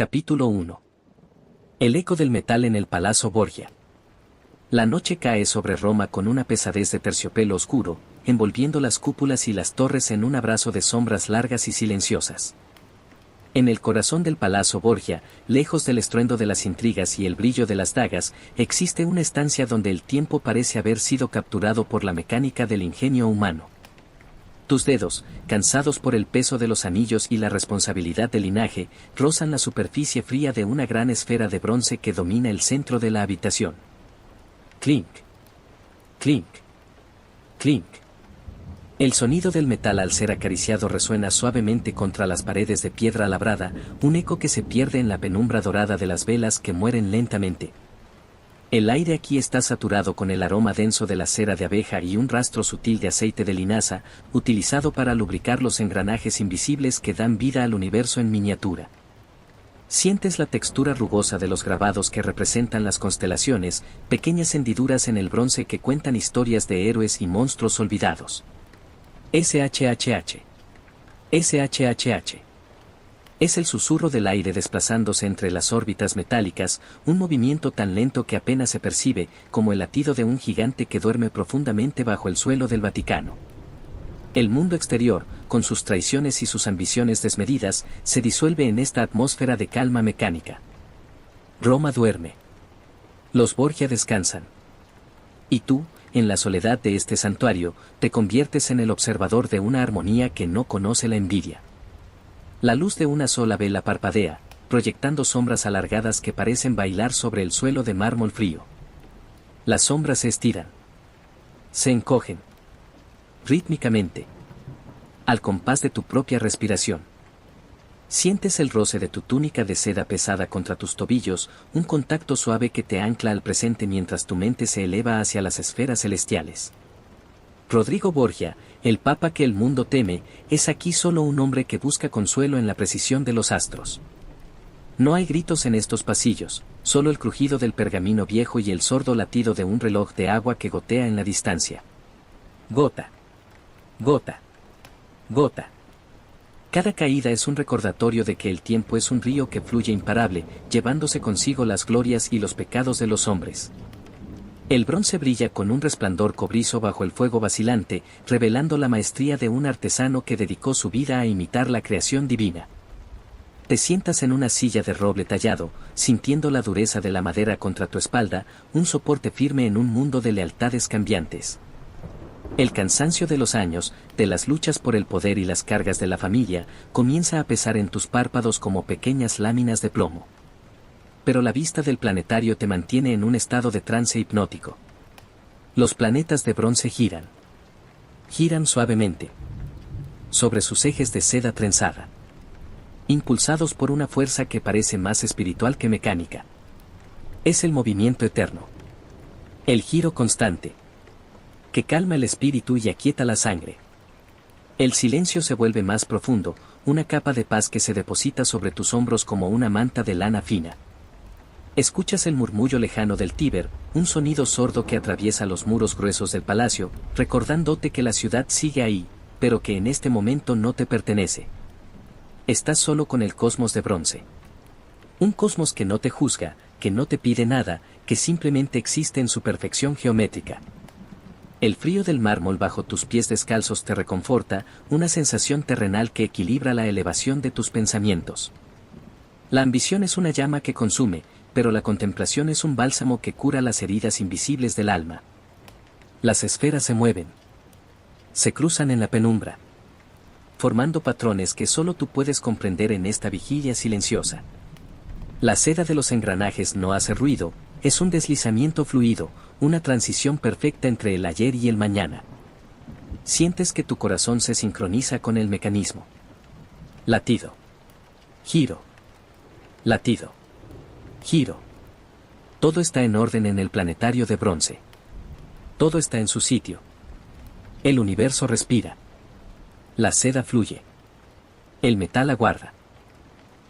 Capítulo 1. El eco del metal en el Palazzo Borgia. La noche cae sobre Roma con una pesadez de terciopelo oscuro, envolviendo las cúpulas y las torres en un abrazo de sombras largas y silenciosas. En el corazón del Palazzo Borgia, lejos del estruendo de las intrigas y el brillo de las dagas, existe una estancia donde el tiempo parece haber sido capturado por la mecánica del ingenio humano. Tus dedos, cansados por el peso de los anillos y la responsabilidad del linaje, rozan la superficie fría de una gran esfera de bronce que domina el centro de la habitación. Clink. Clink. Clink. El sonido del metal al ser acariciado resuena suavemente contra las paredes de piedra labrada, un eco que se pierde en la penumbra dorada de las velas que mueren lentamente. El aire aquí está saturado con el aroma denso de la cera de abeja y un rastro sutil de aceite de linaza, utilizado para lubricar los engranajes invisibles que dan vida al universo en miniatura. Sientes la textura rugosa de los grabados que representan las constelaciones, pequeñas hendiduras en el bronce que cuentan historias de héroes y monstruos olvidados. SHHH. SHHH. Es el susurro del aire desplazándose entre las órbitas metálicas, un movimiento tan lento que apenas se percibe, como el latido de un gigante que duerme profundamente bajo el suelo del Vaticano. El mundo exterior, con sus traiciones y sus ambiciones desmedidas, se disuelve en esta atmósfera de calma mecánica. Roma duerme. Los Borgia descansan. Y tú, en la soledad de este santuario, te conviertes en el observador de una armonía que no conoce la envidia. La luz de una sola vela parpadea, proyectando sombras alargadas que parecen bailar sobre el suelo de mármol frío. Las sombras se estiran. Se encogen. Rítmicamente. Al compás de tu propia respiración. Sientes el roce de tu túnica de seda pesada contra tus tobillos, un contacto suave que te ancla al presente mientras tu mente se eleva hacia las esferas celestiales. Rodrigo Borgia, el papa que el mundo teme, es aquí solo un hombre que busca consuelo en la precisión de los astros. No hay gritos en estos pasillos, solo el crujido del pergamino viejo y el sordo latido de un reloj de agua que gotea en la distancia. Gota. Gota. Gota. Cada caída es un recordatorio de que el tiempo es un río que fluye imparable, llevándose consigo las glorias y los pecados de los hombres. El bronce brilla con un resplandor cobrizo bajo el fuego vacilante, revelando la maestría de un artesano que dedicó su vida a imitar la creación divina. Te sientas en una silla de roble tallado, sintiendo la dureza de la madera contra tu espalda, un soporte firme en un mundo de lealtades cambiantes. El cansancio de los años, de las luchas por el poder y las cargas de la familia, comienza a pesar en tus párpados como pequeñas láminas de plomo. Pero la vista del planetario te mantiene en un estado de trance hipnótico. Los planetas de bronce giran. Giran suavemente. Sobre sus ejes de seda trenzada. Impulsados por una fuerza que parece más espiritual que mecánica. Es el movimiento eterno. El giro constante. Que calma el espíritu y aquieta la sangre. El silencio se vuelve más profundo, una capa de paz que se deposita sobre tus hombros como una manta de lana fina. Escuchas el murmullo lejano del Tíber, un sonido sordo que atraviesa los muros gruesos del palacio, recordándote que la ciudad sigue ahí, pero que en este momento no te pertenece. Estás solo con el cosmos de bronce. Un cosmos que no te juzga, que no te pide nada, que simplemente existe en su perfección geométrica. El frío del mármol bajo tus pies descalzos te reconforta, una sensación terrenal que equilibra la elevación de tus pensamientos. La ambición es una llama que consume, pero la contemplación es un bálsamo que cura las heridas invisibles del alma. Las esferas se mueven. Se cruzan en la penumbra. Formando patrones que solo tú puedes comprender en esta vigilia silenciosa. La seda de los engranajes no hace ruido, es un deslizamiento fluido, una transición perfecta entre el ayer y el mañana. Sientes que tu corazón se sincroniza con el mecanismo. Latido. Giro. Latido. Giro. Todo está en orden en el planetario de bronce. Todo está en su sitio. El universo respira. La seda fluye. El metal aguarda.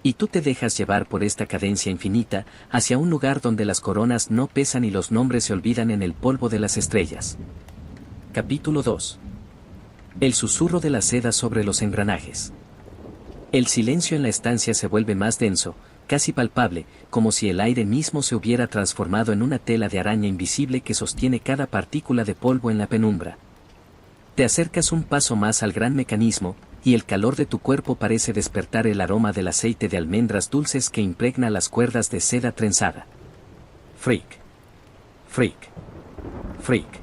Y tú te dejas llevar por esta cadencia infinita, hacia un lugar donde las coronas no pesan y los nombres se olvidan en el polvo de las estrellas. Capítulo 2. El susurro de la seda sobre los engranajes. El silencio en la estancia se vuelve más denso, casi palpable, como si el aire mismo se hubiera transformado en una tela de araña invisible que sostiene cada partícula de polvo en la penumbra. Te acercas un paso más al gran mecanismo, y el calor de tu cuerpo parece despertar el aroma del aceite de almendras dulces que impregna las cuerdas de seda trenzada. Freak. Freak. Freak.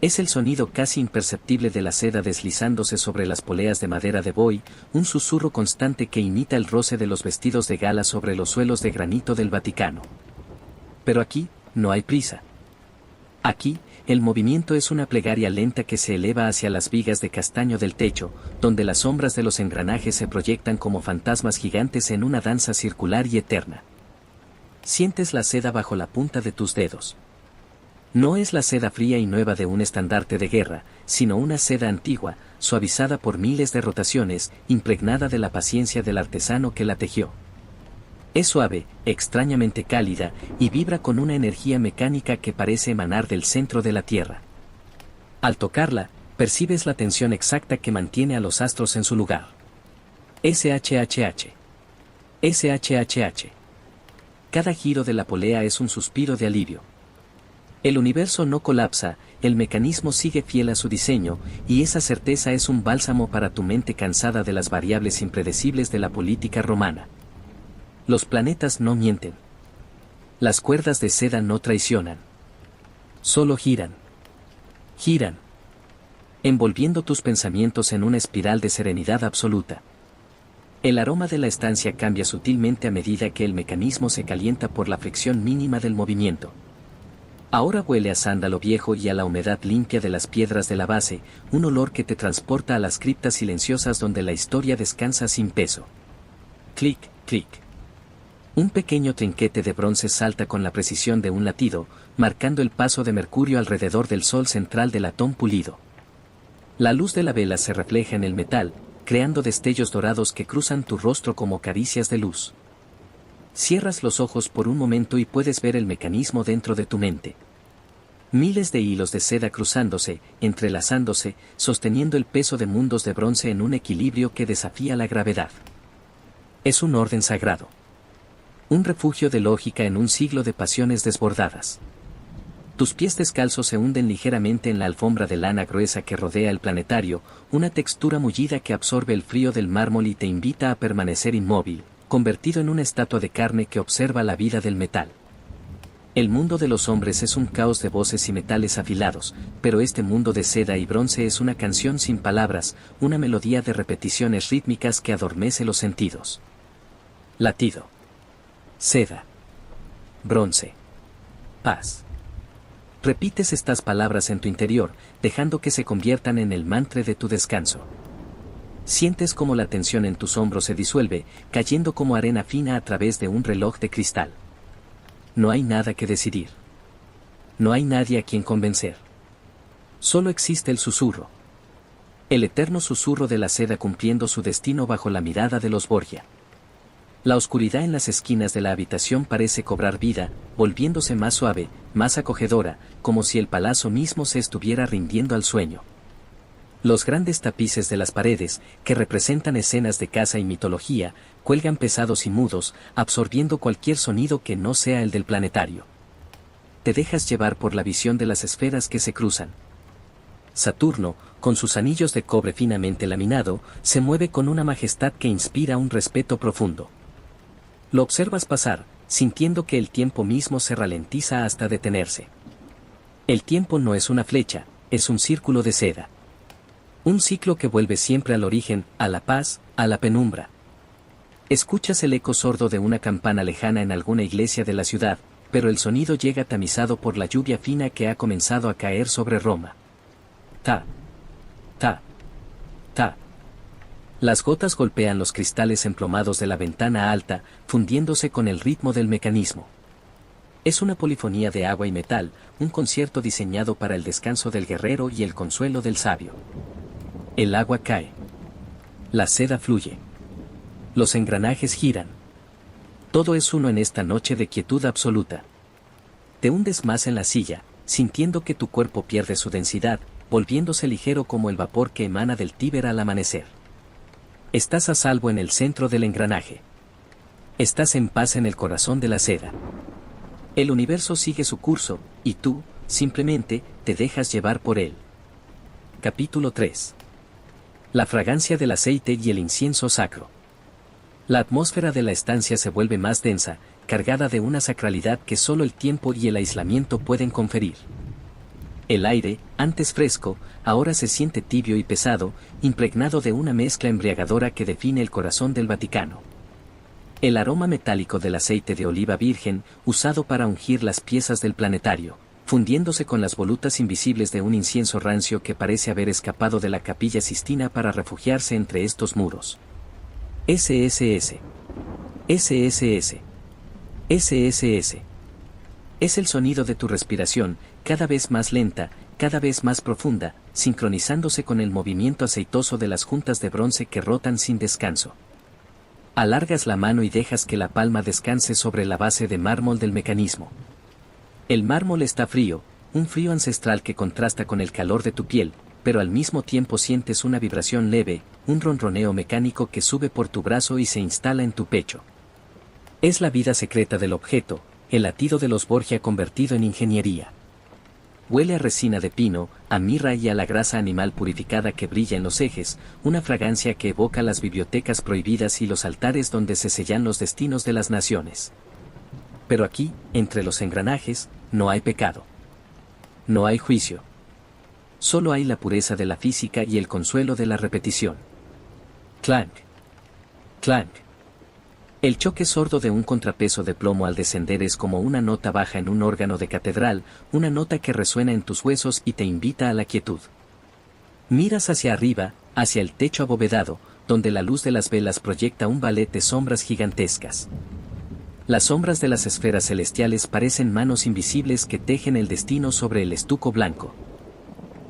Es el sonido casi imperceptible de la seda deslizándose sobre las poleas de madera de buey, un susurro constante que imita el roce de los vestidos de gala sobre los suelos de granito del Vaticano. Pero aquí, no hay prisa. Aquí, el movimiento es una plegaria lenta que se eleva hacia las vigas de castaño del techo, donde las sombras de los engranajes se proyectan como fantasmas gigantes en una danza circular y eterna. Sientes la seda bajo la punta de tus dedos. No es la seda fría y nueva de un estandarte de guerra, sino una seda antigua, suavizada por miles de rotaciones, impregnada de la paciencia del artesano que la tejió. Es suave, extrañamente cálida, y vibra con una energía mecánica que parece emanar del centro de la Tierra. Al tocarla, percibes la tensión exacta que mantiene a los astros en su lugar. SHHH. SHHH. Cada giro de la polea es un suspiro de alivio. El universo no colapsa, el mecanismo sigue fiel a su diseño, y esa certeza es un bálsamo para tu mente cansada de las variables impredecibles de la política romana. Los planetas no mienten. Las cuerdas de seda no traicionan. Solo giran. Giran. Envolviendo tus pensamientos en una espiral de serenidad absoluta. El aroma de la estancia cambia sutilmente a medida que el mecanismo se calienta por la fricción mínima del movimiento. Ahora huele a sándalo viejo y a la humedad limpia de las piedras de la base, un olor que te transporta a las criptas silenciosas donde la historia descansa sin peso. Clic, clic. Un pequeño trinquete de bronce salta con la precisión de un latido, marcando el paso de Mercurio alrededor del sol central del latón pulido. La luz de la vela se refleja en el metal, creando destellos dorados que cruzan tu rostro como caricias de luz. Cierras los ojos por un momento y puedes ver el mecanismo dentro de tu mente. Miles de hilos de seda cruzándose, entrelazándose, sosteniendo el peso de mundos de bronce en un equilibrio que desafía la gravedad. Es un orden sagrado. Un refugio de lógica en un siglo de pasiones desbordadas. Tus pies descalzos se hunden ligeramente en la alfombra de lana gruesa que rodea el planetario, una textura mullida que absorbe el frío del mármol y te invita a permanecer inmóvil, convertido en una estatua de carne que observa la vida del metal. El mundo de los hombres es un caos de voces y metales afilados, pero este mundo de seda y bronce es una canción sin palabras, una melodía de repeticiones rítmicas que adormece los sentidos. Latido. Seda. Bronce. Paz. Repites estas palabras en tu interior, dejando que se conviertan en el mantra de tu descanso. Sientes como la tensión en tus hombros se disuelve, cayendo como arena fina a través de un reloj de cristal. No hay nada que decidir. No hay nadie a quien convencer. Solo existe el susurro. El eterno susurro de la seda cumpliendo su destino bajo la mirada de los Borgia. La oscuridad en las esquinas de la habitación parece cobrar vida, volviéndose más suave, más acogedora, como si el palacio mismo se estuviera rindiendo al sueño. Los grandes tapices de las paredes, que representan escenas de caza y mitología, cuelgan pesados y mudos, absorbiendo cualquier sonido que no sea el del planetario. Te dejas llevar por la visión de las esferas que se cruzan. Saturno, con sus anillos de cobre finamente laminado, se mueve con una majestad que inspira un respeto profundo. Lo observas pasar, sintiendo que el tiempo mismo se ralentiza hasta detenerse. El tiempo no es una flecha, es un círculo de seda. Un ciclo que vuelve siempre al origen, a la paz, a la penumbra. Escuchas el eco sordo de una campana lejana en alguna iglesia de la ciudad, pero el sonido llega tamizado por la lluvia fina que ha comenzado a caer sobre Roma. Ta, ta, ta. Las gotas golpean los cristales emplomados de la ventana alta, fundiéndose con el ritmo del mecanismo. Es una polifonía de agua y metal, un concierto diseñado para el descanso del guerrero y el consuelo del sabio. El agua cae. La seda fluye. Los engranajes giran. Todo es uno en esta noche de quietud absoluta. Te hundes más en la silla, sintiendo que tu cuerpo pierde su densidad, volviéndose ligero como el vapor que emana del Tíber al amanecer. Estás a salvo en el centro del engranaje. Estás en paz en el corazón de la seda. El universo sigue su curso, y tú, simplemente, te dejas llevar por él. Capítulo 3. La fragancia del aceite y el incienso sacro. La atmósfera de la estancia se vuelve más densa, cargada de una sacralidad que solo el tiempo y el aislamiento pueden conferir. El aire, antes fresco, ahora se siente tibio y pesado, impregnado de una mezcla embriagadora que define el corazón del Vaticano. El aroma metálico del aceite de oliva virgen, usado para ungir las piezas del planetario, fundiéndose con las volutas invisibles de un incienso rancio que parece haber escapado de la Capilla Sistina para refugiarse entre estos muros. SSS. SSS. SSS. Es el sonido de tu respiración, cada vez más lenta, cada vez más profunda, sincronizándose con el movimiento aceitoso de las juntas de bronce que rotan sin descanso. Alargas la mano y dejas que la palma descanse sobre la base de mármol del mecanismo. El mármol está frío, un frío ancestral que contrasta con el calor de tu piel, pero al mismo tiempo sientes una vibración leve, un ronroneo mecánico que sube por tu brazo y se instala en tu pecho. Es la vida secreta del objeto, el latido de los Borgia convertido en ingeniería. Huele a resina de pino, a mirra y a la grasa animal purificada que brilla en los ejes, una fragancia que evoca las bibliotecas prohibidas y los altares donde se sellan los destinos de las naciones. Pero aquí, entre los engranajes, no hay pecado. No hay juicio. Solo hay la pureza de la física y el consuelo de la repetición. Clank. Clank. El choque sordo de un contrapeso de plomo al descender es como una nota baja en un órgano de catedral, una nota que resuena en tus huesos y te invita a la quietud. Miras hacia arriba, hacia el techo abovedado, donde la luz de las velas proyecta un ballet de sombras gigantescas. Las sombras de las esferas celestiales parecen manos invisibles que tejen el destino sobre el estuco blanco.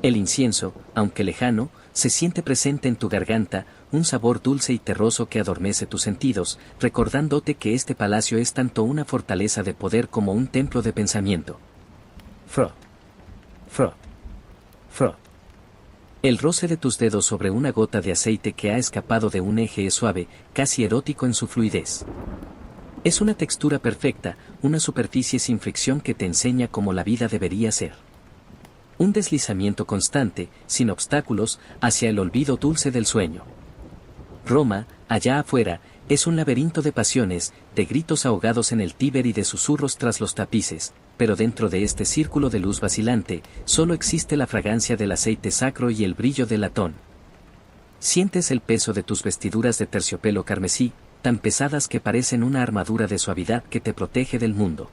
El incienso, aunque lejano, se siente presente en tu garganta, un sabor dulce y terroso que adormece tus sentidos, recordándote que este palacio es tanto una fortaleza de poder como un templo de pensamiento. Frot. Frot. Frot. El roce de tus dedos sobre una gota de aceite que ha escapado de un eje es suave, casi erótico en su fluidez. Es una textura perfecta, una superficie sin fricción que te enseña cómo la vida debería ser. Un deslizamiento constante, sin obstáculos, hacia el olvido dulce del sueño. Roma, allá afuera, es un laberinto de pasiones, de gritos ahogados en el Tíber y de susurros tras los tapices, pero dentro de este círculo de luz vacilante, solo existe la fragancia del aceite sacro y el brillo del latón. Sientes el peso de tus vestiduras de terciopelo carmesí, tan pesadas que parecen una armadura de suavidad que te protege del mundo.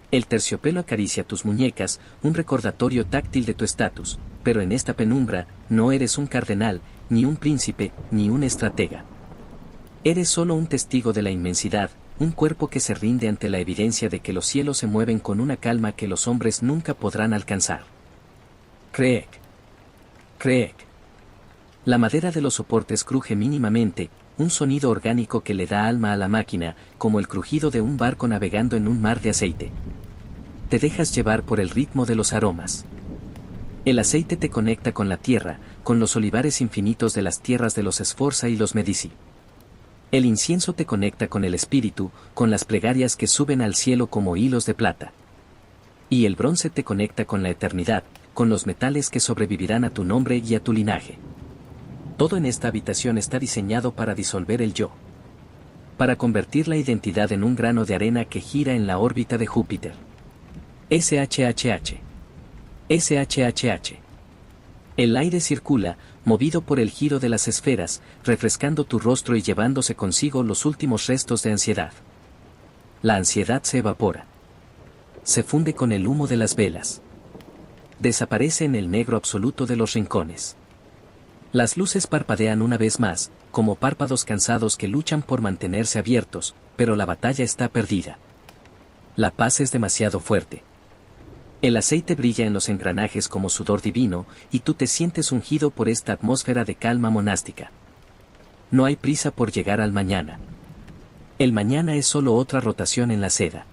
El terciopelo acaricia tus muñecas, un recordatorio táctil de tu estatus, pero en esta penumbra, no eres un cardenal, ni un príncipe, ni un estratega. Eres solo un testigo de la inmensidad, un cuerpo que se rinde ante la evidencia de que los cielos se mueven con una calma que los hombres nunca podrán alcanzar. Creek. Creek. La madera de los soportes cruje mínimamente, un sonido orgánico que le da alma a la máquina, como el crujido de un barco navegando en un mar de aceite. Te dejas llevar por el ritmo de los aromas. El aceite te conecta con la tierra, con los olivares infinitos de las tierras de los Sforza y los Medici. El incienso te conecta con el espíritu, con las plegarias que suben al cielo como hilos de plata. Y el bronce te conecta con la eternidad, con los metales que sobrevivirán a tu nombre y a tu linaje. Todo en esta habitación está diseñado para disolver el yo. Para convertir la identidad en un grano de arena que gira en la órbita de Júpiter. SHHH. SHHH. El aire circula, movido por el giro de las esferas, refrescando tu rostro y llevándose consigo los últimos restos de ansiedad. La ansiedad se evapora. Se funde con el humo de las velas. Desaparece en el negro absoluto de los rincones. Las luces parpadean una vez más, como párpados cansados que luchan por mantenerse abiertos, pero la batalla está perdida. La paz es demasiado fuerte. El aceite brilla en los engranajes como sudor divino, y tú te sientes ungido por esta atmósfera de calma monástica. No hay prisa por llegar al mañana. El mañana es solo otra rotación en la seda.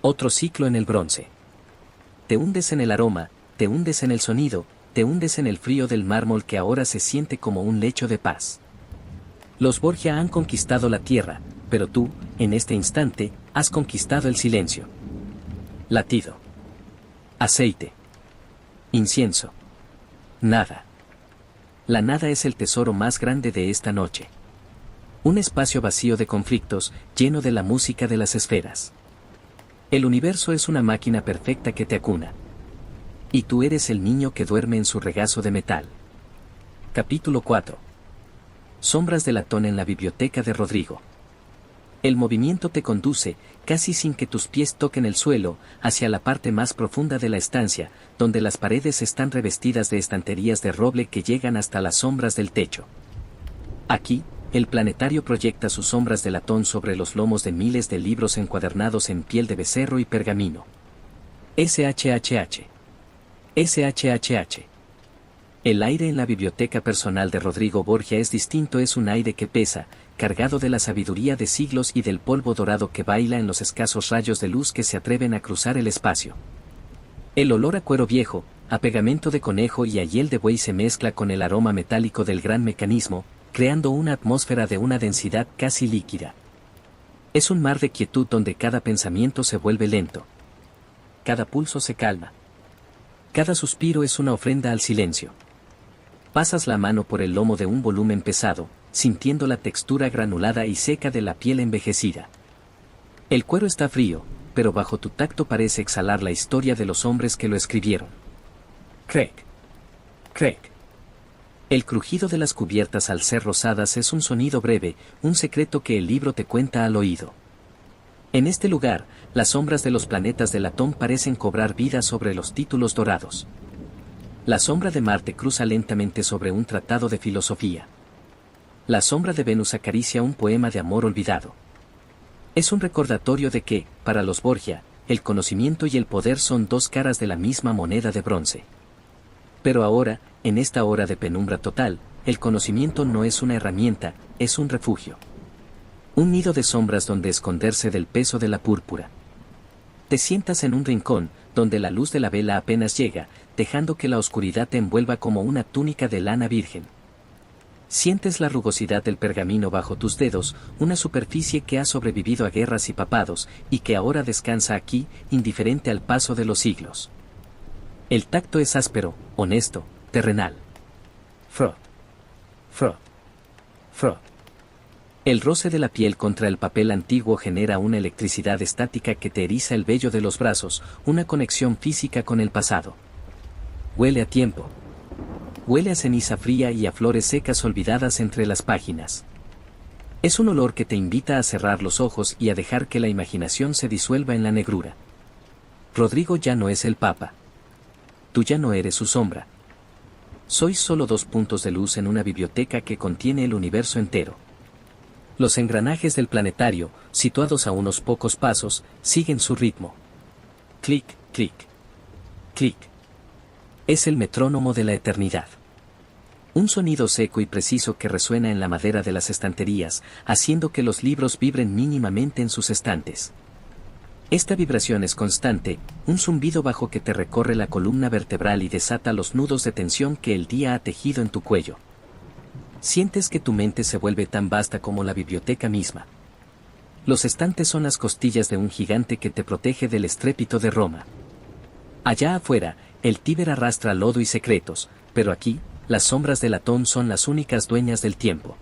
Otro ciclo en el bronce. Te hundes en el aroma, te hundes en el sonido, te hundes en el frío del mármol que ahora se siente como un lecho de paz. Los Borgia han conquistado la tierra, pero tú, en este instante, has conquistado el silencio. Latido. Aceite. Incienso. Nada. La nada es el tesoro más grande de esta noche. Un espacio vacío de conflictos, lleno de la música de las esferas. El universo es una máquina perfecta que te acuna. Y tú eres el niño que duerme en su regazo de metal. Capítulo 4. Sombras de latón en la biblioteca de Rodrigo. El movimiento te conduce, casi sin que tus pies toquen el suelo, hacia la parte más profunda de la estancia, donde las paredes están revestidas de estanterías de roble que llegan hasta las sombras del techo. Aquí, el planetario proyecta sus sombras de latón sobre los lomos de miles de libros encuadernados en piel de becerro y pergamino. SHHH. SHHH. El aire en la biblioteca personal de Rodrigo Borgia es distinto, es un aire que pesa, cargado de la sabiduría de siglos y del polvo dorado que baila en los escasos rayos de luz que se atreven a cruzar el espacio. El olor a cuero viejo, a pegamento de conejo y a hiel de buey se mezcla con el aroma metálico del gran mecanismo, creando una atmósfera de una densidad casi líquida. Es un mar de quietud donde cada pensamiento se vuelve lento. Cada pulso se calma. Cada suspiro es una ofrenda al silencio. Pasas la mano por el lomo de un volumen pesado, sintiendo la textura granulada y seca de la piel envejecida. El cuero está frío, pero bajo tu tacto parece exhalar la historia de los hombres que lo escribieron. Crack. Crack. El crujido de las cubiertas al ser rosadas es un sonido breve, un secreto que el libro te cuenta al oído. En este lugar, las sombras de los planetas de latón parecen cobrar vida sobre los títulos dorados. La sombra de Marte cruza lentamente sobre un tratado de filosofía. La sombra de Venus acaricia un poema de amor olvidado. Es un recordatorio de que, para los Borgia, el conocimiento y el poder son dos caras de la misma moneda de bronce. Pero ahora, en esta hora de penumbra total, el conocimiento no es una herramienta, es un refugio. Un nido de sombras donde esconderse del peso de la púrpura. Te sientas en un rincón, donde la luz de la vela apenas llega, dejando que la oscuridad te envuelva como una túnica de lana virgen. Sientes la rugosidad del pergamino bajo tus dedos, una superficie que ha sobrevivido a guerras y papados, y que ahora descansa aquí, indiferente al paso de los siglos. El tacto es áspero, honesto, terrenal. Frot. Frot. Frot. El roce de la piel contra el papel antiguo genera una electricidad estática que te eriza el vello de los brazos, una conexión física con el pasado. Huele a tiempo. Huele a ceniza fría y a flores secas olvidadas entre las páginas. Es un olor que te invita a cerrar los ojos y a dejar que la imaginación se disuelva en la negrura. Rodrigo ya no es el Papa. Tú ya no eres su sombra. Sois solo dos puntos de luz en una biblioteca que contiene el universo entero. Los engranajes del planetario, situados a unos pocos pasos, siguen su ritmo. Clic, clic. Clic. Es el metrónomo de la eternidad. Un sonido seco y preciso que resuena en la madera de las estanterías, haciendo que los libros vibren mínimamente en sus estantes. Esta vibración es constante, un zumbido bajo que te recorre la columna vertebral y desata los nudos de tensión que el día ha tejido en tu cuello. Sientes que tu mente se vuelve tan vasta como la biblioteca misma. Los estantes son las costillas de un gigante que te protege del estrépito de Roma. Allá afuera, el Tíber arrastra lodo y secretos, pero aquí, las sombras del latón son las únicas dueñas del tiempo.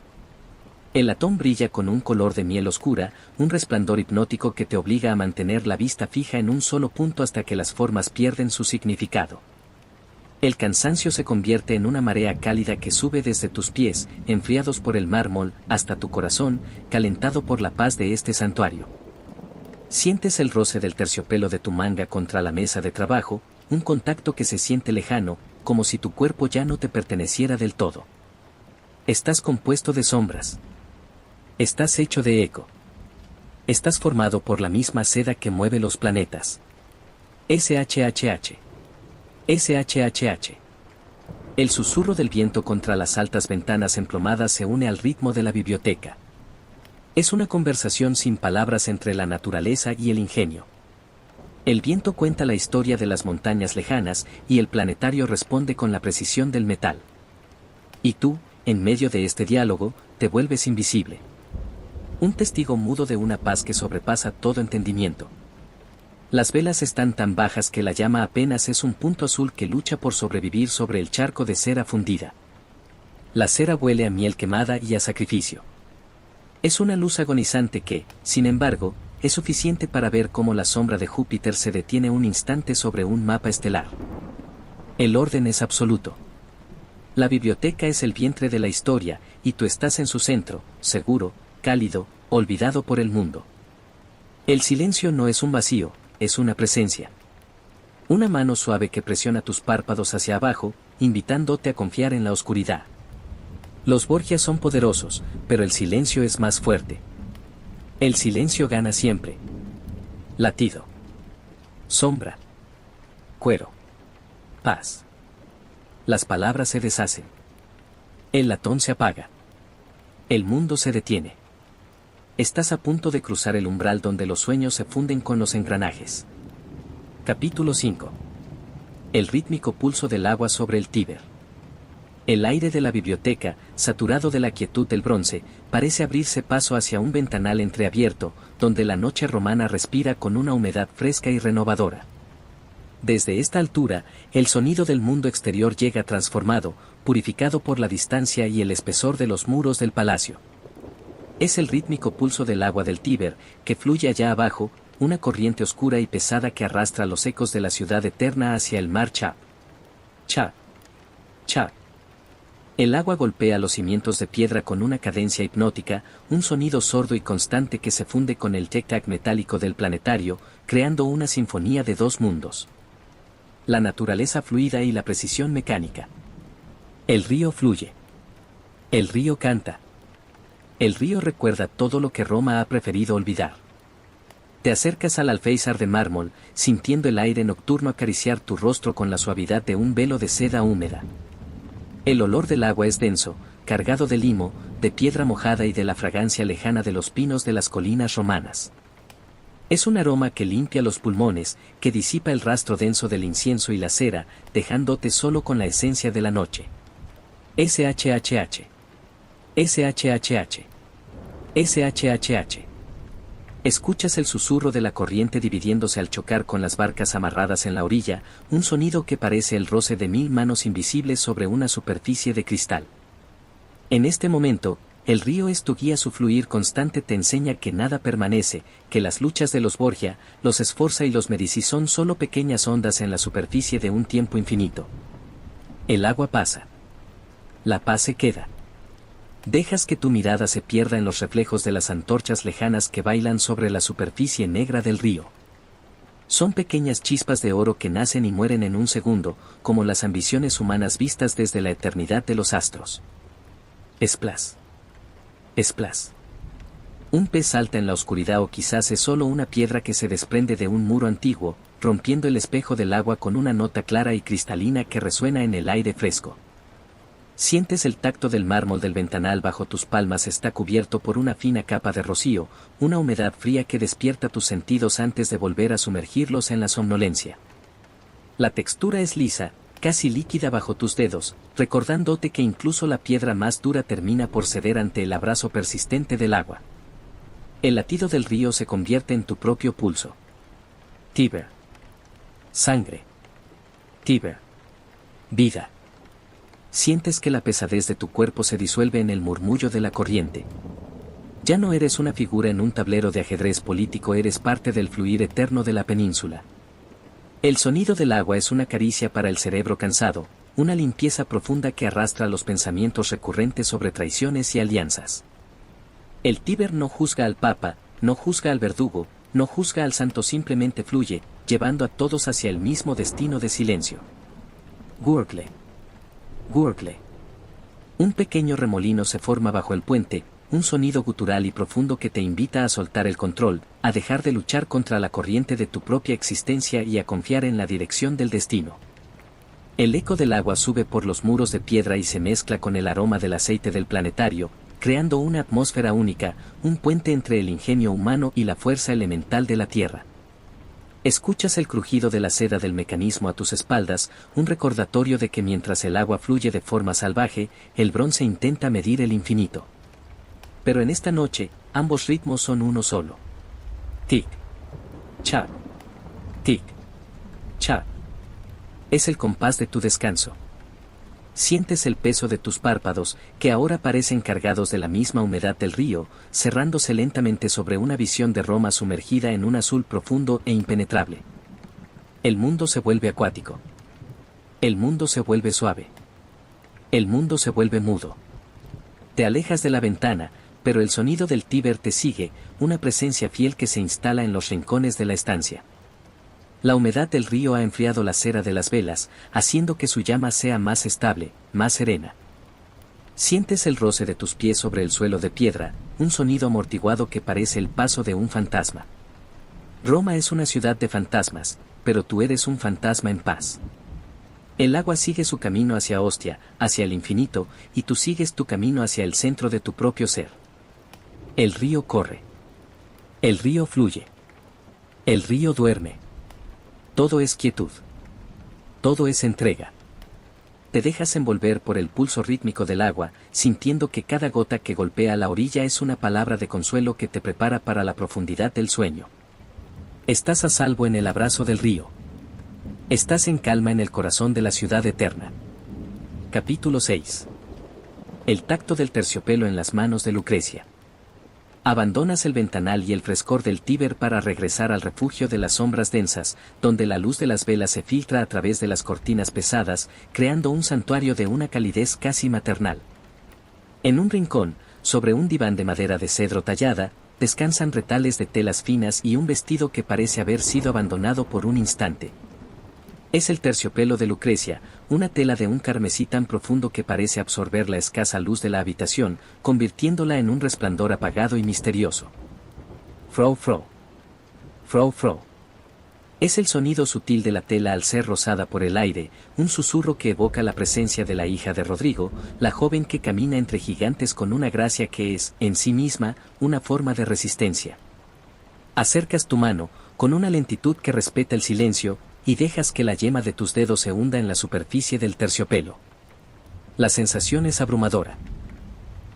El latón brilla con un color de miel oscura, un resplandor hipnótico que te obliga a mantener la vista fija en un solo punto hasta que las formas pierden su significado. El cansancio se convierte en una marea cálida que sube desde tus pies, enfriados por el mármol, hasta tu corazón, calentado por la paz de este santuario. Sientes el roce del terciopelo de tu manga contra la mesa de trabajo, un contacto que se siente lejano, como si tu cuerpo ya no te perteneciera del todo. Estás compuesto de sombras. Estás hecho de eco. Estás formado por la misma seda que mueve los planetas. SHHH. SHHH. El susurro del viento contra las altas ventanas emplomadas se une al ritmo de la biblioteca. Es una conversación sin palabras entre la naturaleza y el ingenio. El viento cuenta la historia de las montañas lejanas y el planetario responde con la precisión del metal. Y tú, en medio de este diálogo, te vuelves invisible. Un testigo mudo de una paz que sobrepasa todo entendimiento. Las velas están tan bajas que la llama apenas es un punto azul que lucha por sobrevivir sobre el charco de cera fundida. La cera huele a miel quemada y a sacrificio. Es una luz agonizante que, sin embargo, es suficiente para ver cómo la sombra de Júpiter se detiene un instante sobre un mapa estelar. El orden es absoluto. La biblioteca es el vientre de la historia, y tú estás en su centro, seguro, cálido, olvidado por el mundo. El silencio no es un vacío, es una presencia. Una mano suave que presiona tus párpados hacia abajo, invitándote a confiar en la oscuridad. Los Borgia son poderosos, pero el silencio es más fuerte. El silencio gana siempre. Latido. Sombra. Cuero. Paz. Las palabras se deshacen. El latón se apaga. El mundo se detiene. Estás a punto de cruzar el umbral donde los sueños se funden con los engranajes. Capítulo 5. El rítmico pulso del agua sobre el Tíber. El aire de la biblioteca, saturado de la quietud del bronce, parece abrirse paso hacia un ventanal entreabierto, donde la noche romana respira con una humedad fresca y renovadora. Desde esta altura, el sonido del mundo exterior llega transformado, purificado por la distancia y el espesor de los muros del palacio. Es el rítmico pulso del agua del Tíber, que fluye allá abajo, una corriente oscura y pesada que arrastra los ecos de la ciudad eterna hacia el mar Chab. Chab. Chab. El agua golpea los cimientos de piedra con una cadencia hipnótica, un sonido sordo y constante que se funde con el tic-tac metálico del planetario, creando una sinfonía de dos mundos. La naturaleza fluida y la precisión mecánica. El río fluye. El río canta. El río recuerda todo lo que Roma ha preferido olvidar. Te acercas al alféizar de mármol, sintiendo el aire nocturno acariciar tu rostro con la suavidad de un velo de seda húmeda. El olor del agua es denso, cargado de limo, de piedra mojada y de la fragancia lejana de los pinos de las colinas romanas. Es un aroma que limpia los pulmones, que disipa el rastro denso del incienso y la cera, dejándote solo con la esencia de la noche. SHHH. SHHH. SHHH. Escuchas el susurro de la corriente dividiéndose al chocar con las barcas amarradas en la orilla, un sonido que parece el roce de 1000 manos invisibles sobre una superficie de cristal. En este momento, el río es tu guía, su fluir constante te enseña que nada permanece, que las luchas de los Borgia, los Sforza y los Medici son solo pequeñas ondas en la superficie de un tiempo infinito. El agua pasa. La paz se queda. Dejas que tu mirada se pierda en los reflejos de las antorchas lejanas que bailan sobre la superficie negra del río. Son pequeñas chispas de oro que nacen y mueren en un segundo, como las ambiciones humanas vistas desde la eternidad de los astros. Splash. Splash. Un pez salta en la oscuridad o quizás es solo una piedra que se desprende de un muro antiguo, rompiendo el espejo del agua con una nota clara y cristalina que resuena en el aire fresco. Sientes el tacto del mármol del ventanal bajo tus palmas, está cubierto por una fina capa de rocío, una humedad fría que despierta tus sentidos antes de volver a sumergirlos en la somnolencia. La textura es lisa, casi líquida bajo tus dedos, recordándote que incluso la piedra más dura termina por ceder ante el abrazo persistente del agua. El latido del río se convierte en tu propio pulso. Tíber. Sangre. Tíber. Vida. Sientes que la pesadez de tu cuerpo se disuelve en el murmullo de la corriente. Ya no eres una figura en un tablero de ajedrez político, eres parte del fluir eterno de la península. El sonido del agua es una caricia para el cerebro cansado, una limpieza profunda que arrastra los pensamientos recurrentes sobre traiciones y alianzas. El Tíber no juzga al Papa, no juzga al verdugo, no juzga al santo, simplemente fluye, llevando a todos hacia el mismo destino de silencio. Gurgle. Gurgle. Un pequeño remolino se forma bajo el puente, un sonido gutural y profundo que te invita a soltar el control, a dejar de luchar contra la corriente de tu propia existencia y a confiar en la dirección del destino. El eco del agua sube por los muros de piedra y se mezcla con el aroma del aceite del planetario, creando una atmósfera única, un puente entre el ingenio humano y la fuerza elemental de la tierra. Escuchas el crujido de la seda del mecanismo a tus espaldas, un recordatorio de que mientras el agua fluye de forma salvaje, el bronce intenta medir el infinito. Pero en esta noche, ambos ritmos son uno solo. Tic, chac, tic, chac. Es el compás de tu descanso. Sientes el peso de tus párpados, que ahora parecen cargados de la misma humedad del río, cerrándose lentamente sobre una visión de Roma sumergida en un azul profundo e impenetrable. El mundo se vuelve acuático. El mundo se vuelve suave. El mundo se vuelve mudo. Te alejas de la ventana, pero el sonido del Tíber te sigue, una presencia fiel que se instala en los rincones de la estancia. La humedad del río ha enfriado la cera de las velas, haciendo que su llama sea más estable, más serena. Sientes el roce de tus pies sobre el suelo de piedra, un sonido amortiguado que parece el paso de un fantasma. Roma es una ciudad de fantasmas, pero tú eres un fantasma en paz. El agua sigue su camino hacia Ostia, hacia el infinito, y tú sigues tu camino hacia el centro de tu propio ser. El río corre. El río fluye. El río duerme. Todo es quietud. Todo es entrega. Te dejas envolver por el pulso rítmico del agua, sintiendo que cada gota que golpea la orilla es una palabra de consuelo que te prepara para la profundidad del sueño. Estás a salvo en el abrazo del río. Estás en calma en el corazón de la ciudad eterna. Capítulo 6. El tacto del terciopelo en las manos de Lucrecia. Abandonas el ventanal y el frescor del Tíber para regresar al refugio de las sombras densas, donde la luz de las velas se filtra a través de las cortinas pesadas, creando un santuario de una calidez casi maternal. En un rincón, sobre un diván de madera de cedro tallada, descansan retales de telas finas y un vestido que parece haber sido abandonado por un instante. Es el terciopelo de Lucrecia, una tela de un carmesí tan profundo que parece absorber la escasa luz de la habitación, convirtiéndola en un resplandor apagado y misterioso. Frou frou. Frou frou. Es el sonido sutil de la tela al ser rozada por el aire, un susurro que evoca la presencia de la hija de Rodrigo, la joven que camina entre gigantes con una gracia que es, en sí misma, una forma de resistencia. Acercas tu mano, con una lentitud que respeta el silencio, y dejas que la yema de tus dedos se hunda en la superficie del terciopelo. La sensación es abrumadora.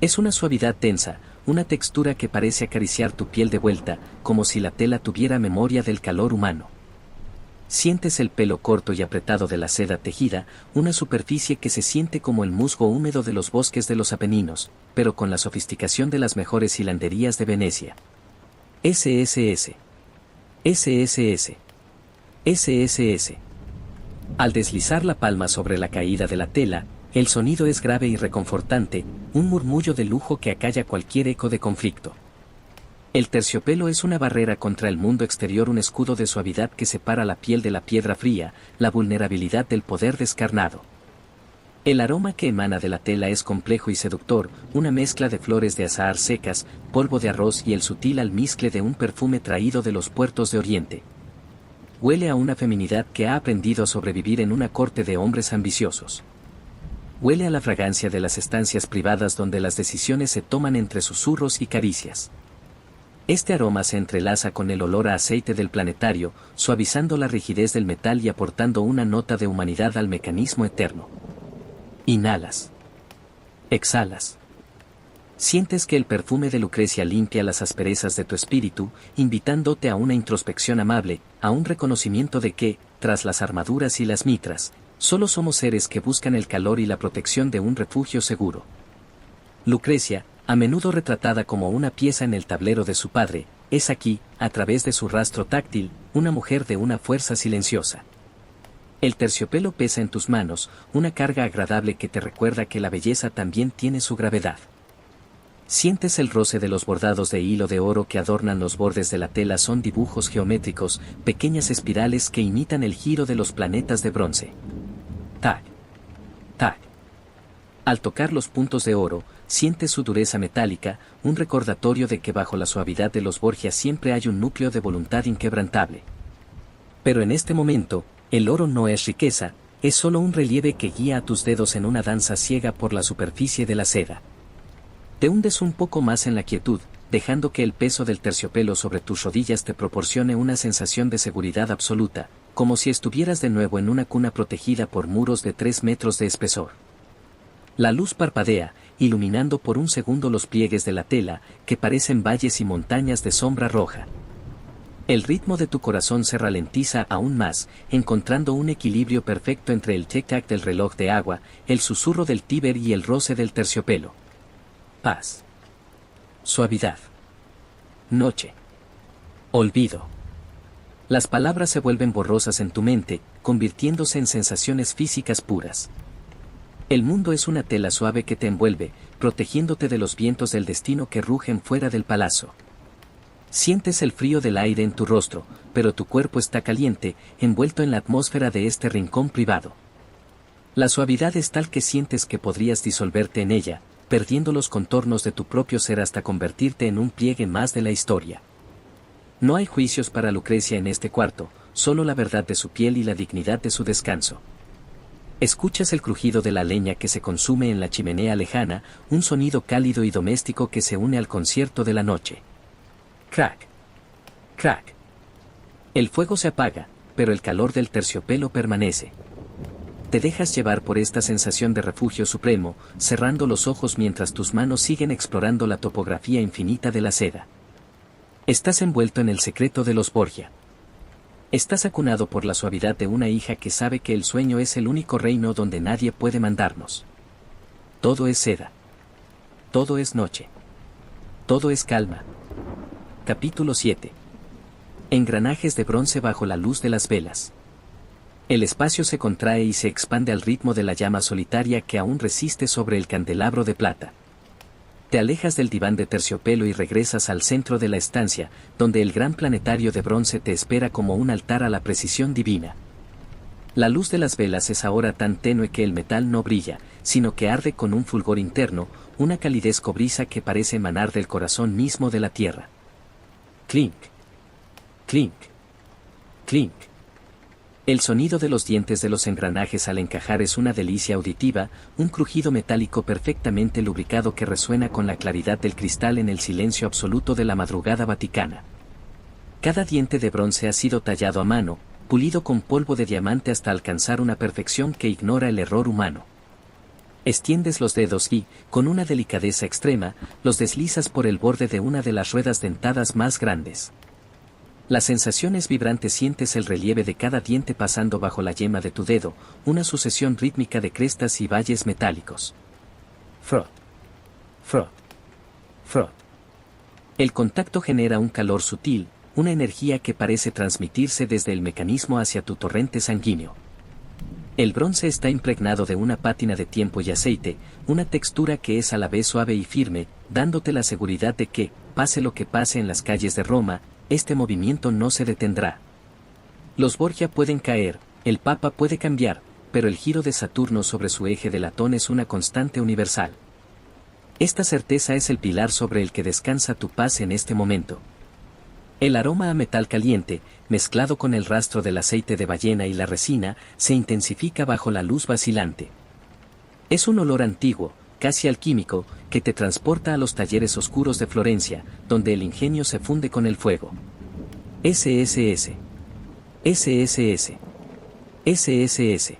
Es una suavidad tensa, una textura que parece acariciar tu piel de vuelta, como si la tela tuviera memoria del calor humano. Sientes el pelo corto y apretado de la seda tejida, una superficie que se siente como el musgo húmedo de los bosques de los Apeninos, pero con la sofisticación de las mejores hilanderías de Venecia. SSS. SSS. SSS. Al deslizar la palma sobre la caída de la tela, el sonido es grave y reconfortante, un murmullo de lujo que acalla cualquier eco de conflicto. El terciopelo es una barrera contra el mundo exterior, un escudo de suavidad que separa la piel de la piedra fría, la vulnerabilidad del poder descarnado. El aroma que emana de la tela es complejo y seductor, una mezcla de flores de azahar secas, polvo de arroz y el sutil almizcle de un perfume traído de los puertos de Oriente. Huele a una feminidad que ha aprendido a sobrevivir en una corte de hombres ambiciosos. Huele a la fragancia de las estancias privadas donde las decisiones se toman entre susurros y caricias. Este aroma se entrelaza con el olor a aceite del planetario, suavizando la rigidez del metal y aportando una nota de humanidad al mecanismo eterno. Inhalas. Exhalas. Sientes que el perfume de Lucrecia limpia las asperezas de tu espíritu, invitándote a una introspección amable, a un reconocimiento de que, tras las armaduras y las mitras, solo somos seres que buscan el calor y la protección de un refugio seguro. Lucrecia, a menudo retratada como una pieza en el tablero de su padre, es aquí, a través de su rastro táctil, una mujer de una fuerza silenciosa. El terciopelo pesa en tus manos, una carga agradable que te recuerda que la belleza también tiene su gravedad. Sientes el roce de los bordados de hilo de oro que adornan los bordes de la tela, son dibujos geométricos, pequeñas espirales que imitan el giro de los planetas de bronce. Tac. Tac. Al tocar los puntos de oro, sientes su dureza metálica, un recordatorio de que bajo la suavidad de los Borgia siempre hay un núcleo de voluntad inquebrantable. Pero en este momento, el oro no es riqueza, es solo un relieve que guía a tus dedos en una danza ciega por la superficie de la seda. Te hundes un poco más en la quietud, dejando que el peso del terciopelo sobre tus rodillas te proporcione una sensación de seguridad absoluta, como si estuvieras de nuevo en una cuna protegida por muros de 3 metros de espesor. La luz parpadea, iluminando por un segundo los pliegues de la tela, que parecen valles y montañas de sombra roja. El ritmo de tu corazón se ralentiza aún más, encontrando un equilibrio perfecto entre el tic-tac del reloj de agua, el susurro del Tíber y el roce del terciopelo. Paz. Suavidad. Noche. Olvido. Las palabras se vuelven borrosas en tu mente, convirtiéndose en sensaciones físicas puras. El mundo es una tela suave que te envuelve, protegiéndote de los vientos del destino que rugen fuera del palacio. Sientes el frío del aire en tu rostro, pero tu cuerpo está caliente, envuelto en la atmósfera de este rincón privado. La suavidad es tal que sientes que podrías disolverte en ella, perdiendo los contornos de tu propio ser hasta convertirte en un pliegue más de la historia. No hay juicios para Lucrecia en este cuarto, solo la verdad de su piel y la dignidad de su descanso. Escuchas el crujido de la leña que se consume en la chimenea lejana, un sonido cálido y doméstico que se une al concierto de la noche. Crack. Crack. El fuego se apaga, pero el calor del terciopelo permanece. Te dejas llevar por esta sensación de refugio supremo, cerrando los ojos mientras tus manos siguen explorando la topografía infinita de la seda. Estás envuelto en el secreto de los Borgia. Estás acunado por la suavidad de una hija que sabe que el sueño es el único reino donde nadie puede mandarnos. Todo es seda. Todo es noche. Todo es calma. Capítulo 7. Engranajes de bronce bajo la luz de las velas. El espacio se contrae y se expande al ritmo de la llama solitaria que aún resiste sobre el candelabro de plata. Te alejas del diván de terciopelo y regresas al centro de la estancia, donde el gran planetario de bronce te espera como un altar a la precisión divina. La luz de las velas es ahora tan tenue que el metal no brilla, sino que arde con un fulgor interno, una calidez cobriza que parece emanar del corazón mismo de la tierra. Clink. Clink. Clink. El sonido de los dientes de los engranajes al encajar es una delicia auditiva, un crujido metálico perfectamente lubricado que resuena con la claridad del cristal en el silencio absoluto de la madrugada vaticana. Cada diente de bronce ha sido tallado a mano, pulido con polvo de diamante hasta alcanzar una perfección que ignora el error humano. Extiendes los dedos y, con una delicadeza extrema, los deslizas por el borde de una de las ruedas dentadas más grandes. La sensación es vibrante, sientes el relieve de cada diente pasando bajo la yema de tu dedo, una sucesión rítmica de crestas y valles metálicos. Frot. Frot. Frot. El contacto genera un calor sutil, una energía que parece transmitirse desde el mecanismo hacia tu torrente sanguíneo. El bronce está impregnado de una pátina de tiempo y aceite, una textura que es a la vez suave y firme, dándote la seguridad de que, pase lo que pase en las calles de Roma, este movimiento no se detendrá. Los Borgia pueden caer, el Papa puede cambiar, pero el giro de Saturno sobre su eje de latón es una constante universal. Esta certeza es el pilar sobre el que descansa tu paz en este momento. El aroma a metal caliente, mezclado con el rastro del aceite de ballena y la resina, se intensifica bajo la luz vacilante. Es un olor antiguo, casi alquímico, que te transporta a los talleres oscuros de Florencia, donde el ingenio se funde con el fuego. SSS. SSS. SSS.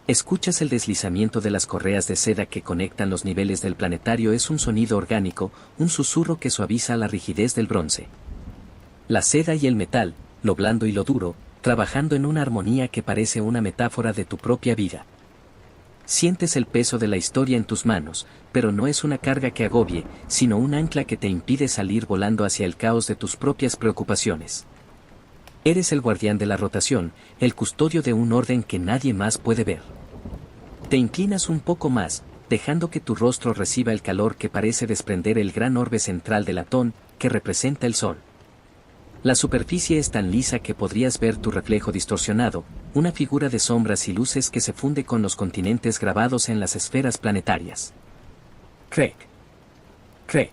Escuchas el deslizamiento de las correas de seda que conectan los niveles del planetario. Es un sonido orgánico, un susurro que suaviza la rigidez del bronce. La seda y el metal, lo blando y lo duro, trabajando en una armonía que parece una metáfora de tu propia vida. Sientes el peso de la historia en tus manos, pero no es una carga que agobie, sino un ancla que te impide salir volando hacia el caos de tus propias preocupaciones. Eres el guardián de la rotación, el custodio de un orden que nadie más puede ver. Te inclinas un poco más, dejando que tu rostro reciba el calor que parece desprender el gran orbe central de latón, que representa el sol. La superficie es tan lisa que podrías ver tu reflejo distorsionado, una figura de sombras y luces que se funde con los continentes grabados en las esferas planetarias. Crack. Crack.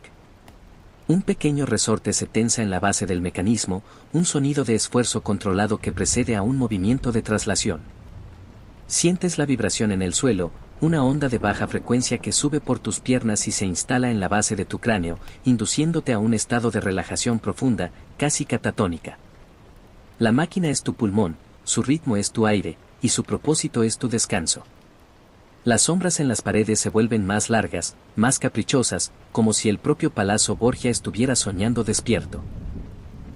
Un pequeño resorte se tensa en la base del mecanismo, un sonido de esfuerzo controlado que precede a un movimiento de traslación. Sientes la vibración en el suelo, una onda de baja frecuencia que sube por tus piernas y se instala en la base de tu cráneo, induciéndote a un estado de relajación profunda, casi catatónica. La máquina es tu pulmón, su ritmo es tu aire, y su propósito es tu descanso. Las sombras en las paredes se vuelven más largas, más caprichosas, como si el propio Palazzo Borgia estuviera soñando despierto.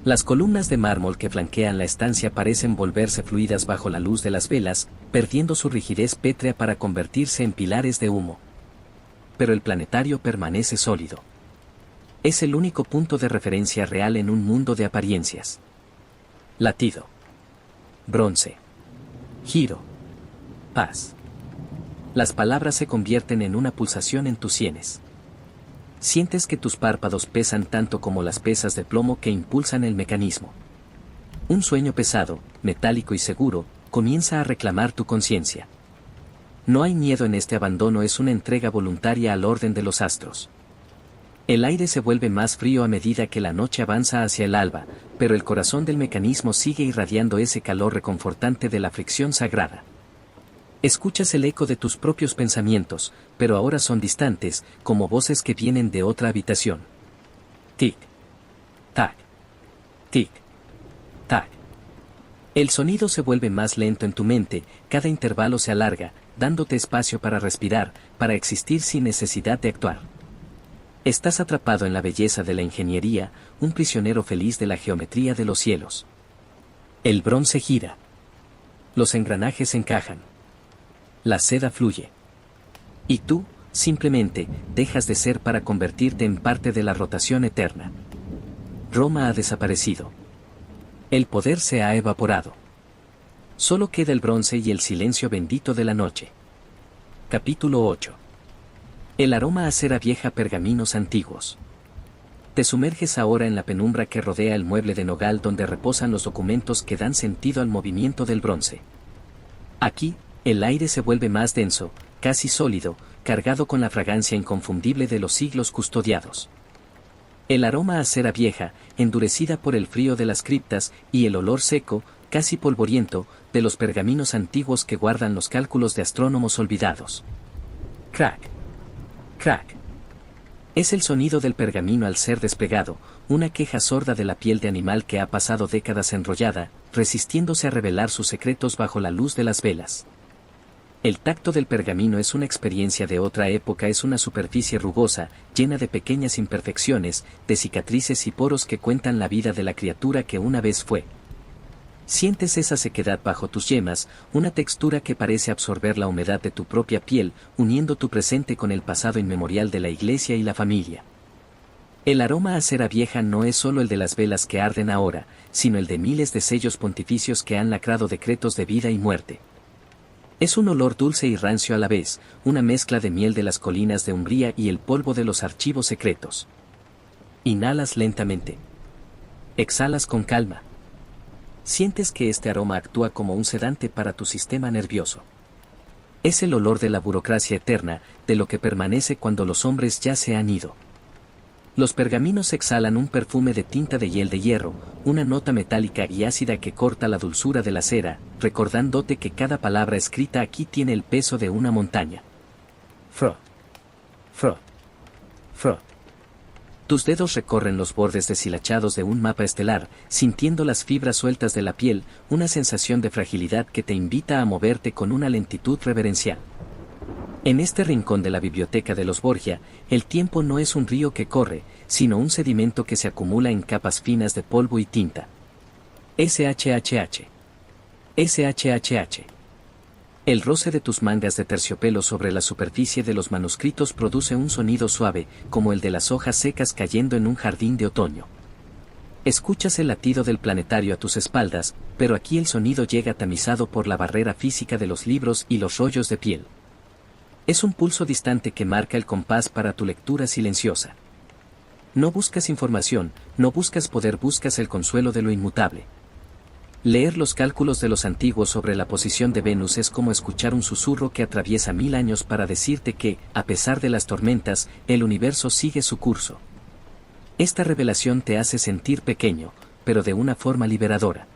Las columnas de mármol que flanquean la estancia parecen volverse fluidas bajo la luz de las velas, perdiendo su rigidez pétrea para convertirse en pilares de humo. Pero el planetario permanece sólido. Es el único punto de referencia real en un mundo de apariencias. Latido. Bronce. Giro. Paz. Las palabras se convierten en una pulsación en tus sienes. Sientes que tus párpados pesan tanto como las pesas de plomo que impulsan el mecanismo. Un sueño pesado, metálico y seguro, comienza a reclamar tu conciencia. No hay miedo en este abandono, es una entrega voluntaria al orden de los astros. El aire se vuelve más frío a medida que la noche avanza hacia el alba, pero el corazón del mecanismo sigue irradiando ese calor reconfortante de la fricción sagrada. Escuchas el eco de tus propios pensamientos, pero ahora son distantes, como voces que vienen de otra habitación. Tic. Tac. Tic. Tac. El sonido se vuelve más lento en tu mente, cada intervalo se alarga, dándote espacio para respirar, para existir sin necesidad de actuar. Estás atrapado en la belleza de la ingeniería, un prisionero feliz de la geometría de los cielos. El bronce gira. Los engranajes encajan. La seda fluye. Y tú, simplemente, dejas de ser para convertirte en parte de la rotación eterna. Roma ha desaparecido. El poder se ha evaporado. Solo queda el bronce y el silencio bendito de la noche. Capítulo 8. El aroma a cera vieja, pergaminos antiguos. Te sumerges ahora en la penumbra que rodea el mueble de nogal donde reposan los documentos que dan sentido al movimiento del bronce. Aquí, el aire se vuelve más denso, casi sólido, cargado con la fragancia inconfundible de los siglos custodiados. El aroma a cera vieja, endurecida por el frío de las criptas, y el olor seco, casi polvoriento, de los pergaminos antiguos que guardan los cálculos de astrónomos olvidados. Crack. Crack. Es el sonido del pergamino al ser desplegado, una queja sorda de la piel de animal que ha pasado décadas enrollada, resistiéndose a revelar sus secretos bajo la luz de las velas. El tacto del pergamino es una experiencia de otra época, es una superficie rugosa, llena de pequeñas imperfecciones, de cicatrices y poros que cuentan la vida de la criatura que una vez fue. Sientes esa sequedad bajo tus yemas, una textura que parece absorber la humedad de tu propia piel, uniendo tu presente con el pasado inmemorial de la iglesia y la familia. El aroma a cera vieja no es solo el de las velas que arden ahora, sino el de miles de sellos pontificios que han lacrado decretos de vida y muerte. Es un olor dulce y rancio a la vez, una mezcla de miel de las colinas de Umbría y el polvo de los archivos secretos. Inhalas lentamente. Exhalas con calma. Sientes que este aroma actúa como un sedante para tu sistema nervioso. Es el olor de la burocracia eterna, de lo que permanece cuando los hombres ya se han ido. Los pergaminos exhalan un perfume de tinta de hiel de hierro, una nota metálica y ácida que corta la dulzura de la cera, recordándote que cada palabra escrita aquí tiene el peso de una montaña. Frot. Frot. Frot. Tus dedos recorren los bordes deshilachados de un mapa estelar, sintiendo las fibras sueltas de la piel, una sensación de fragilidad que te invita a moverte con una lentitud reverencial. En este rincón de la biblioteca de los Borgia, el tiempo no es un río que corre, sino un sedimento que se acumula en capas finas de polvo y tinta. SHHH. SHHH. El roce de tus mangas de terciopelo sobre la superficie de los manuscritos produce un sonido suave, como el de las hojas secas cayendo en un jardín de otoño. Escuchas el latido del planetario a tus espaldas, pero aquí el sonido llega tamizado por la barrera física de los libros y los rollos de piel. Es un pulso distante que marca el compás para tu lectura silenciosa. No buscas información, no buscas poder, buscas el consuelo de lo inmutable. Leer los cálculos de los antiguos sobre la posición de Venus es como escuchar un susurro que atraviesa 1000 años para decirte que, a pesar de las tormentas, el universo sigue su curso. Esta revelación te hace sentir pequeño, pero de una forma liberadora.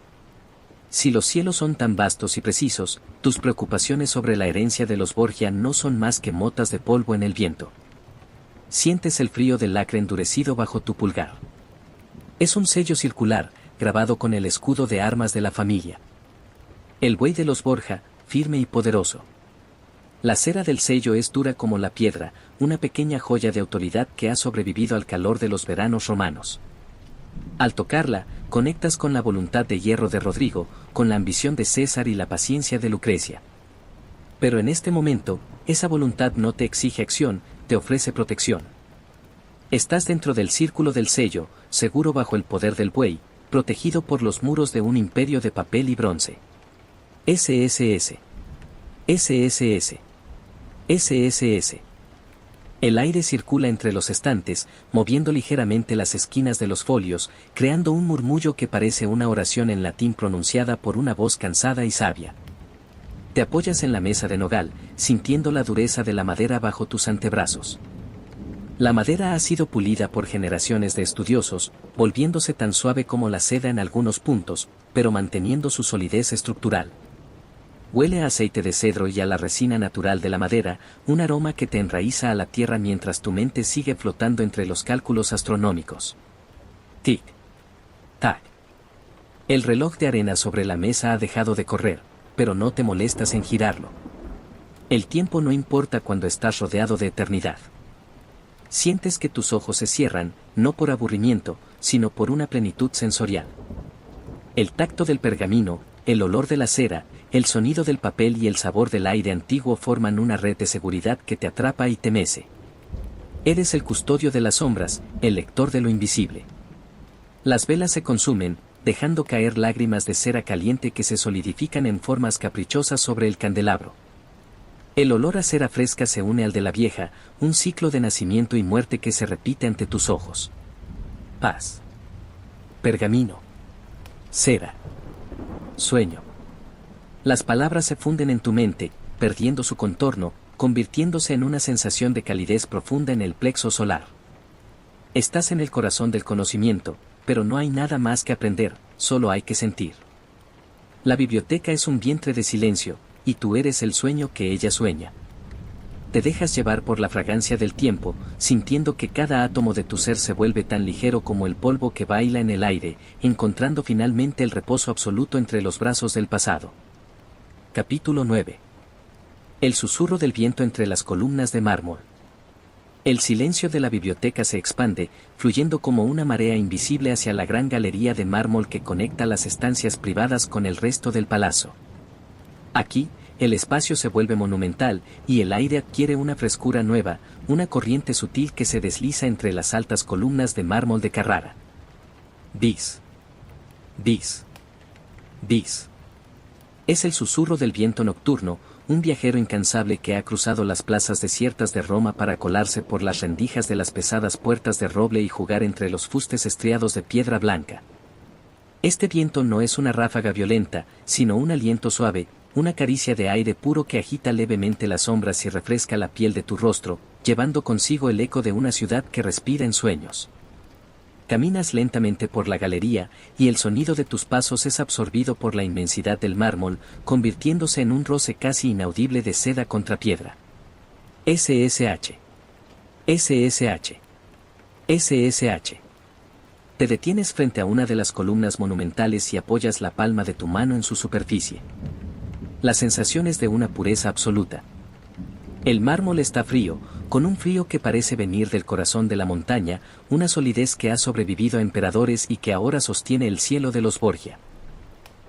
Si los cielos son tan vastos y precisos, tus preocupaciones sobre la herencia de los Borgia no son más que motas de polvo en el viento. Sientes el frío del lacre endurecido bajo tu pulgar. Es un sello circular, grabado con el escudo de armas de la familia. El buey de los Borja, firme y poderoso. La cera del sello es dura como la piedra, una pequeña joya de autoridad que ha sobrevivido al calor de los veranos romanos. Al tocarla, conectas con la voluntad de hierro de Rodrigo, con la ambición de César y la paciencia de Lucrecia. Pero en este momento, esa voluntad no te exige acción, te ofrece protección. Estás dentro del círculo del sello, seguro bajo el poder del buey, protegido por los muros de un imperio de papel y bronce. SSS. SSS. SSS. El aire circula entre los estantes, moviendo ligeramente las esquinas de los folios, creando un murmullo que parece una oración en latín pronunciada por una voz cansada y sabia. Te apoyas en la mesa de nogal, sintiendo la dureza de la madera bajo tus antebrazos. La madera ha sido pulida por generaciones de estudiosos, volviéndose tan suave como la seda en algunos puntos, pero manteniendo su solidez estructural. Huele a aceite de cedro y a la resina natural de la madera, un aroma que te enraiza a la tierra mientras tu mente sigue flotando entre los cálculos astronómicos. Tic. Tac. El reloj de arena sobre la mesa ha dejado de correr, pero no te molestas en girarlo. El tiempo no importa cuando estás rodeado de eternidad. Sientes que tus ojos se cierran, no por aburrimiento, sino por una plenitud sensorial. El tacto del pergamino, el olor de la cera, el sonido del papel y el sabor del aire antiguo forman una red de seguridad que te atrapa y te mece. Eres el custodio de las sombras, el lector de lo invisible. Las velas se consumen, dejando caer lágrimas de cera caliente que se solidifican en formas caprichosas sobre el candelabro. El olor a cera fresca se une al de la vieja, un ciclo de nacimiento y muerte que se repite ante tus ojos. Paz. Pergamino. Cera. Sueño. Las palabras se funden en tu mente, perdiendo su contorno, convirtiéndose en una sensación de calidez profunda en el plexo solar. Estás en el corazón del conocimiento, pero no hay nada más que aprender, solo hay que sentir. La biblioteca es un vientre de silencio, y tú eres el sueño que ella sueña. Te dejas llevar por la fragancia del tiempo, sintiendo que cada átomo de tu ser se vuelve tan ligero como el polvo que baila en el aire, encontrando finalmente el reposo absoluto entre los brazos del pasado. Capítulo 9. El susurro del viento entre las columnas de mármol. El silencio de la biblioteca se expande, fluyendo como una marea invisible hacia la gran galería de mármol que conecta las estancias privadas con el resto del palacio. Aquí, el espacio se vuelve monumental, y el aire adquiere una frescura nueva, una corriente sutil que se desliza entre las altas columnas de mármol de Carrara. Bis. Bis. Bis. Es el susurro del viento nocturno, un viajero incansable que ha cruzado las plazas desiertas de Roma para colarse por las rendijas de las pesadas puertas de roble y jugar entre los fustes estriados de piedra blanca. Este viento no es una ráfaga violenta, sino un aliento suave, una caricia de aire puro que agita levemente las sombras y refresca la piel de tu rostro, llevando consigo el eco de una ciudad que respira en sueños. Caminas lentamente por la galería, y el sonido de tus pasos es absorbido por la inmensidad del mármol, convirtiéndose en un roce casi inaudible de seda contra piedra. SSH. SSH. SSH. Te detienes frente a una de las columnas monumentales y apoyas la palma de tu mano en su superficie. La sensación es de una pureza absoluta. El mármol está frío, con un frío que parece venir del corazón de la montaña, una solidez que ha sobrevivido a emperadores y que ahora sostiene el cielo de los Borgia.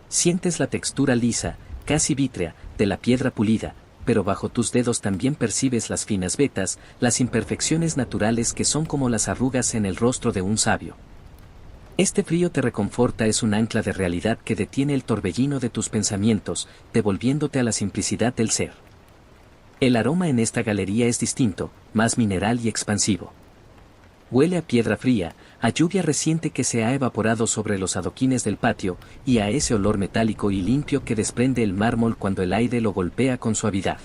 Sientes la textura lisa, casi vítrea, de la piedra pulida, pero bajo tus dedos también percibes las finas vetas, las imperfecciones naturales que son como las arrugas en el rostro de un sabio. Este frío te reconforta, es un ancla de realidad que detiene el torbellino de tus pensamientos, devolviéndote a la simplicidad del ser. El aroma en esta galería es distinto, más mineral y expansivo. Huele a piedra fría, a lluvia reciente que se ha evaporado sobre los adoquines del patio, y a ese olor metálico y limpio que desprende el mármol cuando el aire lo golpea con suavidad.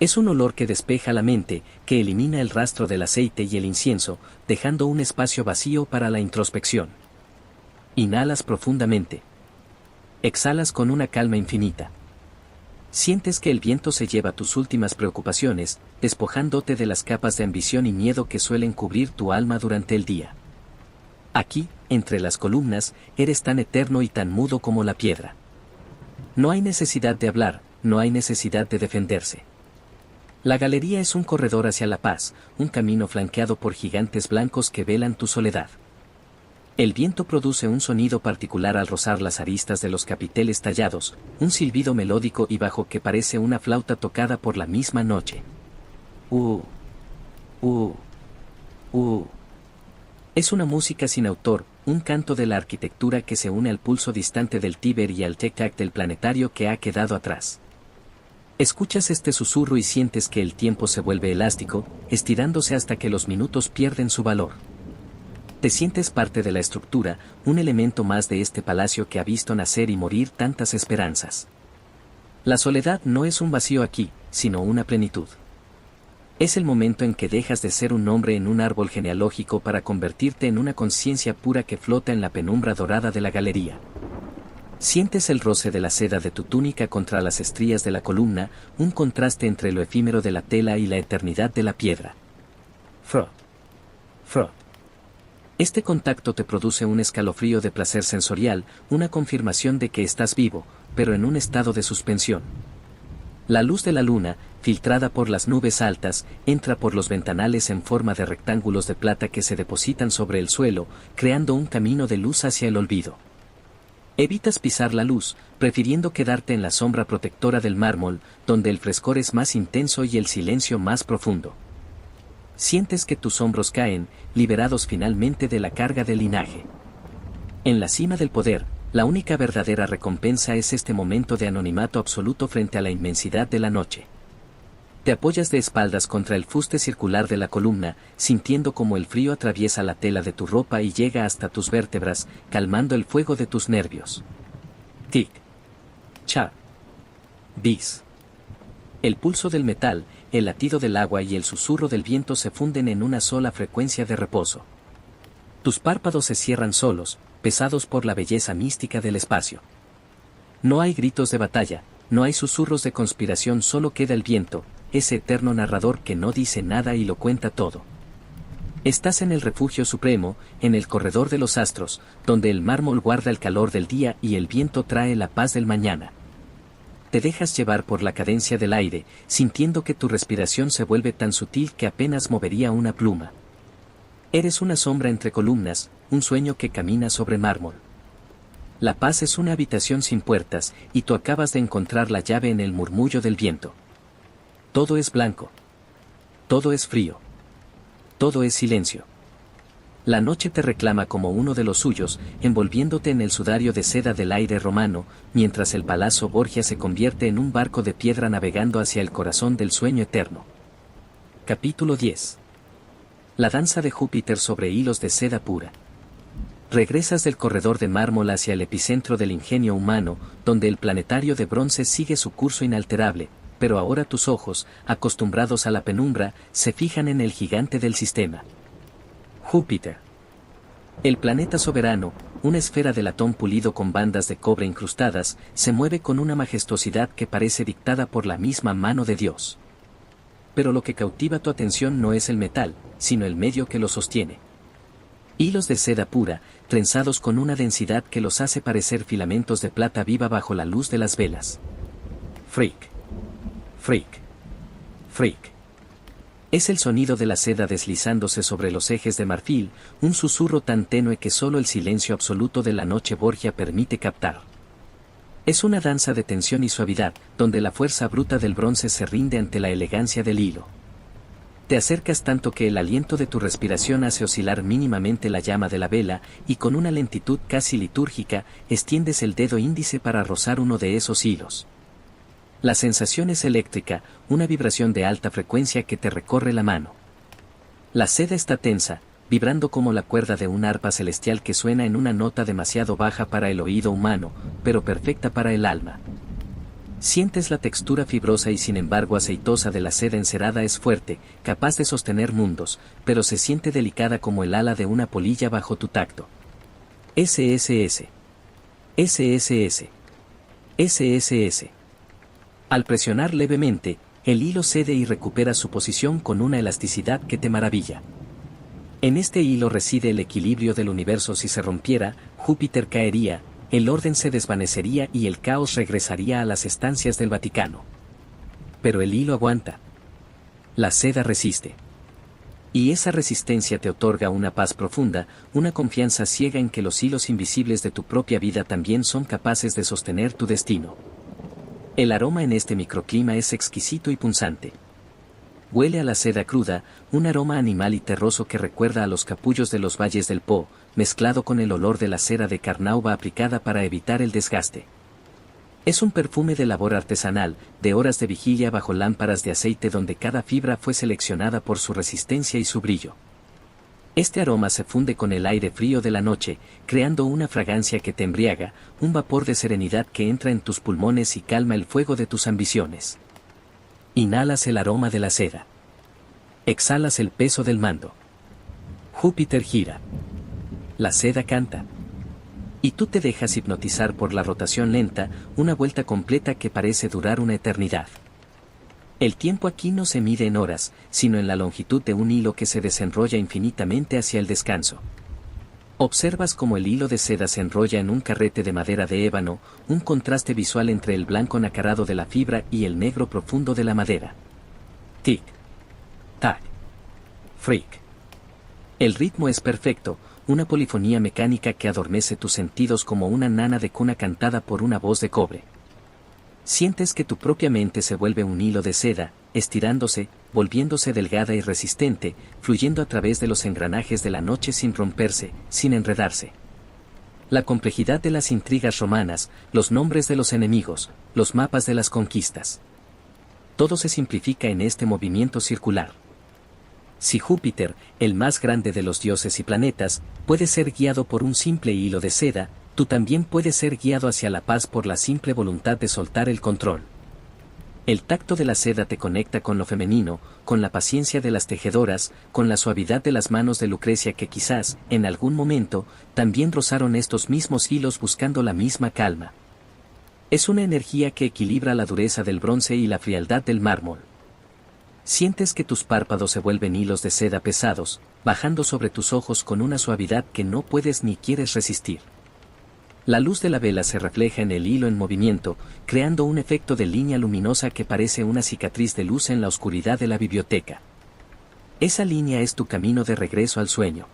Es un olor que despeja la mente, que elimina el rastro del aceite y el incienso, dejando un espacio vacío para la introspección. Inhalas profundamente. Exhalas con una calma infinita. Sientes que el viento se lleva tus últimas preocupaciones, despojándote de las capas de ambición y miedo que suelen cubrir tu alma durante el día. Aquí, entre las columnas, eres tan eterno y tan mudo como la piedra. No hay necesidad de hablar, no hay necesidad de defenderse. La galería es un corredor hacia la paz, un camino flanqueado por gigantes blancos que velan tu soledad. El viento produce un sonido particular al rozar las aristas de los capiteles tallados, un silbido melódico y bajo que parece una flauta tocada por la misma noche. Es una música sin autor, un canto de la arquitectura que se une al pulso distante del Tíber y al tic-tac del planetario que ha quedado atrás. Escuchas este susurro y sientes que el tiempo se vuelve elástico, estirándose hasta que los minutos pierden su valor. Te sientes parte de la estructura, un elemento más de este palacio que ha visto nacer y morir tantas esperanzas. La soledad no es un vacío aquí, sino una plenitud. Es el momento en que dejas de ser un nombre en un árbol genealógico para convertirte en una conciencia pura que flota en la penumbra dorada de la galería. Sientes el roce de la seda de tu túnica contra las estrías de la columna, un contraste entre lo efímero de la tela y la eternidad de la piedra. Frot. Este contacto te produce un escalofrío de placer sensorial, una confirmación de que estás vivo, pero en un estado de suspensión. La luz de la luna, filtrada por las nubes altas, entra por los ventanales en forma de rectángulos de plata que se depositan sobre el suelo, creando un camino de luz hacia el olvido. Evitas pisar la luz, prefiriendo quedarte en la sombra protectora del mármol, donde el frescor es más intenso y el silencio más profundo. Sientes que tus hombros caen, liberados finalmente de la carga del linaje. En la cima del poder, la única verdadera recompensa es este momento de anonimato absoluto frente a la inmensidad de la noche. Te apoyas de espaldas contra el fuste circular de la columna, sintiendo como el frío atraviesa la tela de tu ropa y llega hasta tus vértebras, calmando el fuego de tus nervios. Tic. Cha. Bis. El pulso del metal, el latido del agua y el susurro del viento se funden en una sola frecuencia de reposo. Tus párpados se cierran solos, pesados por la belleza mística del espacio. No hay gritos de batalla, no hay susurros de conspiración, solo queda el viento, ese eterno narrador que no dice nada y lo cuenta todo. Estás en el refugio supremo, en el corredor de los astros, donde el mármol guarda el calor del día y el viento trae la paz del mañana. Te dejas llevar por la cadencia del aire, sintiendo que tu respiración se vuelve tan sutil que apenas movería una pluma. Eres una sombra entre columnas, un sueño que camina sobre mármol. La paz es una habitación sin puertas, y tú acabas de encontrar la llave en el murmullo del viento. Todo es blanco. Todo es frío. Todo es silencio. La noche te reclama como uno de los suyos, envolviéndote en el sudario de seda del aire romano, mientras el Palazzo Borgia se convierte en un barco de piedra navegando hacia el corazón del sueño eterno. Capítulo 10. La danza de Júpiter sobre hilos de seda pura. Regresas del corredor de mármol hacia el epicentro del ingenio humano, donde el planetario de bronce sigue su curso inalterable, pero ahora tus ojos, acostumbrados a la penumbra, se fijan en el gigante del sistema. Júpiter. El planeta soberano, una esfera de latón pulido con bandas de cobre incrustadas, se mueve con una majestuosidad que parece dictada por la misma mano de Dios. Pero lo que cautiva tu atención no es el metal, sino el medio que lo sostiene. Hilos de seda pura, trenzados con una densidad que los hace parecer filamentos de plata viva bajo la luz de las velas. Freak. Es el sonido de la seda deslizándose sobre los ejes de marfil, un susurro tan tenue que solo el silencio absoluto de la noche Borgia permite captar. Es una danza de tensión y suavidad, donde la fuerza bruta del bronce se rinde ante la elegancia del hilo. Te acercas tanto que el aliento de tu respiración hace oscilar mínimamente la llama de la vela, y con una lentitud casi litúrgica, extiendes el dedo índice para rozar uno de esos hilos. La sensación es eléctrica, una vibración de alta frecuencia que te recorre la mano. La seda está tensa, vibrando como la cuerda de un arpa celestial que suena en una nota demasiado baja para el oído humano, pero perfecta para el alma. Sientes la textura fibrosa y sin embargo aceitosa de la seda encerada es fuerte, capaz de sostener mundos, pero se siente delicada como el ala de una polilla bajo tu tacto. SSS. Al presionar levemente, el hilo cede y recupera su posición con una elasticidad que te maravilla. En este hilo reside el equilibrio del universo. Si se rompiera, Júpiter caería, el orden se desvanecería y el caos regresaría a las estancias del Vaticano. Pero el hilo aguanta. La seda resiste. Y esa resistencia te otorga una paz profunda, una confianza ciega en que los hilos invisibles de tu propia vida también son capaces de sostener tu destino. El aroma en este microclima es exquisito y punzante. Huele a la seda cruda, un aroma animal y terroso que recuerda a los capullos de los valles del Po, mezclado con el olor de la cera de carnauba aplicada para evitar el desgaste. Es un perfume de labor artesanal, de horas de vigilia bajo lámparas de aceite donde cada fibra fue seleccionada por su resistencia y su brillo. Este aroma se funde con el aire frío de la noche, creando una fragancia que te embriaga, un vapor de serenidad que entra en tus pulmones y calma el fuego de tus ambiciones. Inhalas el aroma de la seda. Exhalas el peso del mando. Júpiter gira. La seda canta. Y tú te dejas hipnotizar por la rotación lenta, una vuelta completa que parece durar una eternidad. El tiempo aquí no se mide en horas, sino en la longitud de un hilo que se desenrolla infinitamente hacia el descanso. Observas cómo el hilo de seda se enrolla en un carrete de madera de ébano, un contraste visual entre el blanco nacarado de la fibra y el negro profundo de la madera. Tic, tac, fric. El ritmo es perfecto, una polifonía mecánica que adormece tus sentidos como una nana de cuna cantada por una voz de cobre. Sientes que tu propia mente se vuelve un hilo de seda, estirándose, volviéndose delgada y resistente, fluyendo a través de los engranajes de la noche sin romperse, sin enredarse. La complejidad de las intrigas romanas, los nombres de los enemigos, los mapas de las conquistas. Todo se simplifica en este movimiento circular. Si Júpiter, el más grande de los dioses y planetas, puede ser guiado por un simple hilo de seda, tú también puedes ser guiado hacia la paz por la simple voluntad de soltar el control. El tacto de la seda te conecta con lo femenino, con la paciencia de las tejedoras, con la suavidad de las manos de Lucrecia que quizás, en algún momento, también rozaron estos mismos hilos buscando la misma calma. Es una energía que equilibra la dureza del bronce y la frialdad del mármol. Sientes que tus párpados se vuelven hilos de seda pesados, bajando sobre tus ojos con una suavidad que no puedes ni quieres resistir. La luz de la vela se refleja en el hilo en movimiento, creando un efecto de línea luminosa que parece una cicatriz de luz en la oscuridad de la biblioteca. Esa línea es tu camino de regreso al sueño.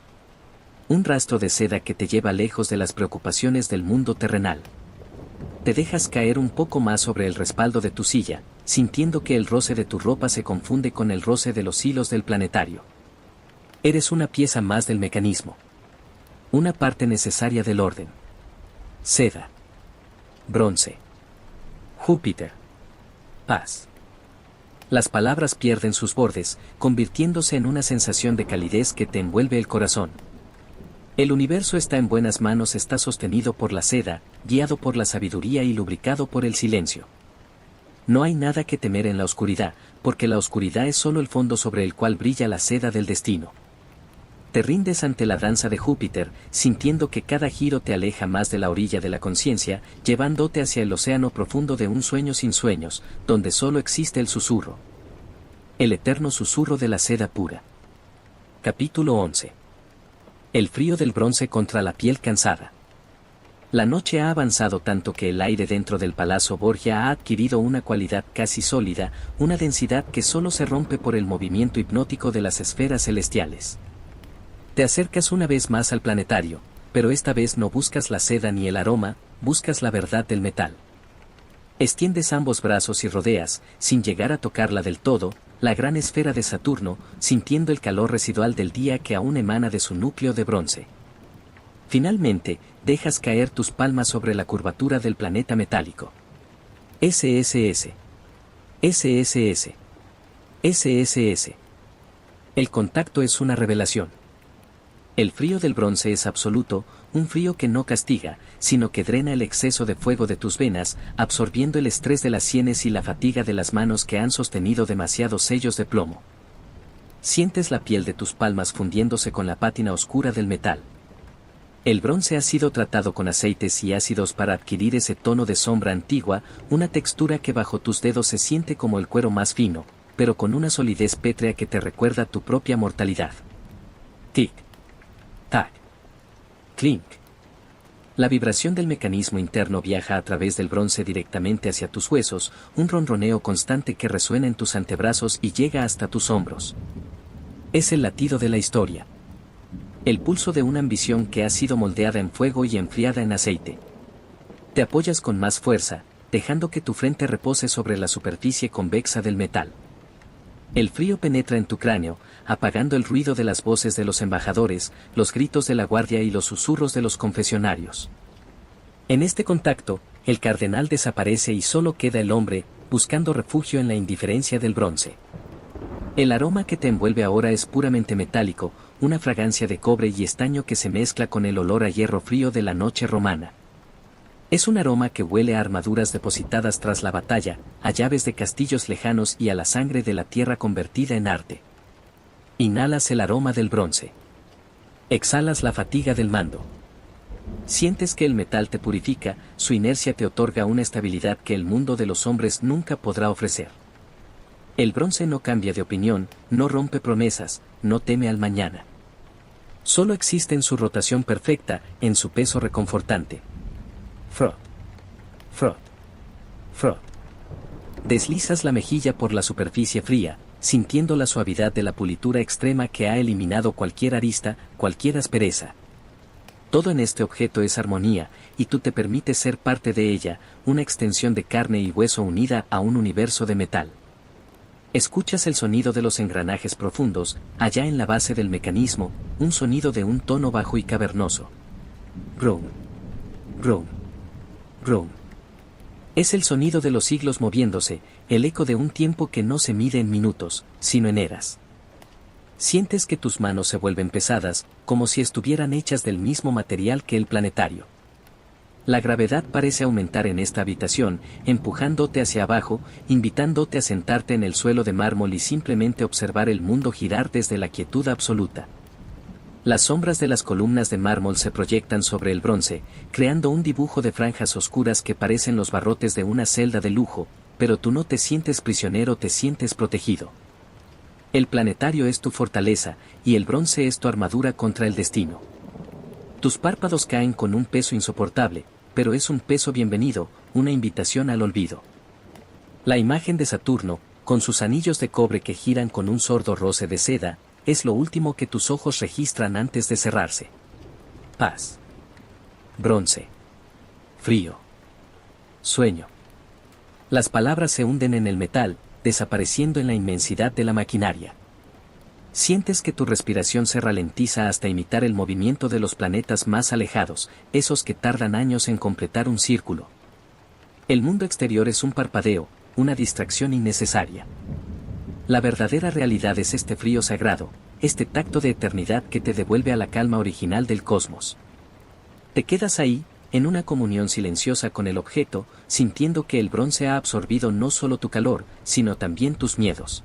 Un rastro de seda que te lleva lejos de las preocupaciones del mundo terrenal. Te dejas caer un poco más sobre el respaldo de tu silla, sintiendo que el roce de tu ropa se confunde con el roce de los hilos del planetario. Eres una pieza más del mecanismo. Una parte necesaria del orden. Seda. Bronce. Júpiter. Paz. Las palabras pierden sus bordes, convirtiéndose en una sensación de calidez que te envuelve el corazón. El universo está en buenas manos, está sostenido por la seda, guiado por la sabiduría y lubricado por el silencio. No hay nada que temer en la oscuridad, porque la oscuridad es solo el fondo sobre el cual brilla la seda del destino. Te rindes ante la danza de Júpiter, sintiendo que cada giro te aleja más de la orilla de la conciencia, llevándote hacia el océano profundo de un sueño sin sueños, donde solo existe el susurro. El eterno susurro de la seda pura. Capítulo 11. El frío del bronce contra la piel cansada. La noche ha avanzado tanto que el aire dentro del Palazzo Borgia ha adquirido una cualidad casi sólida, una densidad que solo se rompe por el movimiento hipnótico de las esferas celestiales. Te acercas una vez más al planetario, pero esta vez no buscas la seda ni el aroma, buscas la verdad del metal. Extiendes ambos brazos y rodeas, sin llegar a tocarla del todo, la gran esfera de Saturno, sintiendo el calor residual del día que aún emana de su núcleo de bronce. Finalmente, dejas caer tus palmas sobre la curvatura del planeta metálico. SSS. SSS. SSS. El contacto es una revelación. El frío del bronce es absoluto, un frío que no castiga, sino que drena el exceso de fuego de tus venas, absorbiendo el estrés de las sienes y la fatiga de las manos que han sostenido demasiados sellos de plomo. Sientes la piel de tus palmas fundiéndose con la pátina oscura del metal. El bronce ha sido tratado con aceites y ácidos para adquirir ese tono de sombra antigua, una textura que bajo tus dedos se siente como el cuero más fino, pero con una solidez pétrea que te recuerda tu propia mortalidad. Tic. Tac. Clink. La vibración del mecanismo interno viaja a través del bronce directamente hacia tus huesos, un ronroneo constante que resuena en tus antebrazos y llega hasta tus hombros. Es el latido de la historia. El pulso de una ambición que ha sido moldeada en fuego y enfriada en aceite. Te apoyas con más fuerza, dejando que tu frente repose sobre la superficie convexa del metal. El frío penetra en tu cráneo, apagando el ruido de las voces de los embajadores, los gritos de la guardia y los susurros de los confesionarios. En este contacto, el cardenal desaparece y solo queda el hombre, buscando refugio en la indiferencia del bronce. El aroma que te envuelve ahora es puramente metálico, una fragancia de cobre y estaño que se mezcla con el olor a hierro frío de la noche romana. Es un aroma que huele a armaduras depositadas tras la batalla, a llaves de castillos lejanos y a la sangre de la tierra convertida en arte. Inhalas el aroma del bronce. Exhalas la fatiga del mando. Sientes que el metal te purifica, su inercia te otorga una estabilidad que el mundo de los hombres nunca podrá ofrecer. El bronce no cambia de opinión, no rompe promesas, no teme al mañana. Solo existe en su rotación perfecta, en su peso reconfortante. Frot. Frot. Frot. Deslizas la mejilla por la superficie fría, sintiendo la suavidad de la pulitura extrema que ha eliminado cualquier arista, cualquier aspereza. Todo en este objeto es armonía, y tú te permites ser parte de ella, una extensión de carne y hueso unida a un universo de metal. Escuchas el sonido de los engranajes profundos, allá en la base del mecanismo, un sonido de un tono bajo y cavernoso. Groan. Groan. Groan. Es el sonido de los siglos moviéndose, el eco de un tiempo que no se mide en minutos, sino en eras. Sientes que tus manos se vuelven pesadas, como si estuvieran hechas del mismo material que el planetario. La gravedad parece aumentar en esta habitación, empujándote hacia abajo, invitándote a sentarte en el suelo de mármol y simplemente observar el mundo girar desde la quietud absoluta. Las sombras de las columnas de mármol se proyectan sobre el bronce, creando un dibujo de franjas oscuras que parecen los barrotes de una celda de lujo, pero tú no te sientes prisionero, te sientes protegido. El planetario es tu fortaleza, y el bronce es tu armadura contra el destino. Tus párpados caen con un peso insoportable, pero es un peso bienvenido, una invitación al olvido. La imagen de Saturno, con sus anillos de cobre que giran con un sordo roce de seda, es lo último que tus ojos registran antes de cerrarse. Paz. Bronce. Frío. Sueño. Las palabras se hunden en el metal, desapareciendo en la inmensidad de la maquinaria. Sientes que tu respiración se ralentiza hasta imitar el movimiento de los planetas más alejados, esos que tardan años en completar un círculo. El mundo exterior es un parpadeo, una distracción innecesaria. La verdadera realidad es este frío sagrado, este tacto de eternidad que te devuelve a la calma original del cosmos. Te quedas ahí, en una comunión silenciosa con el objeto, sintiendo que el bronce ha absorbido no solo tu calor, sino también tus miedos.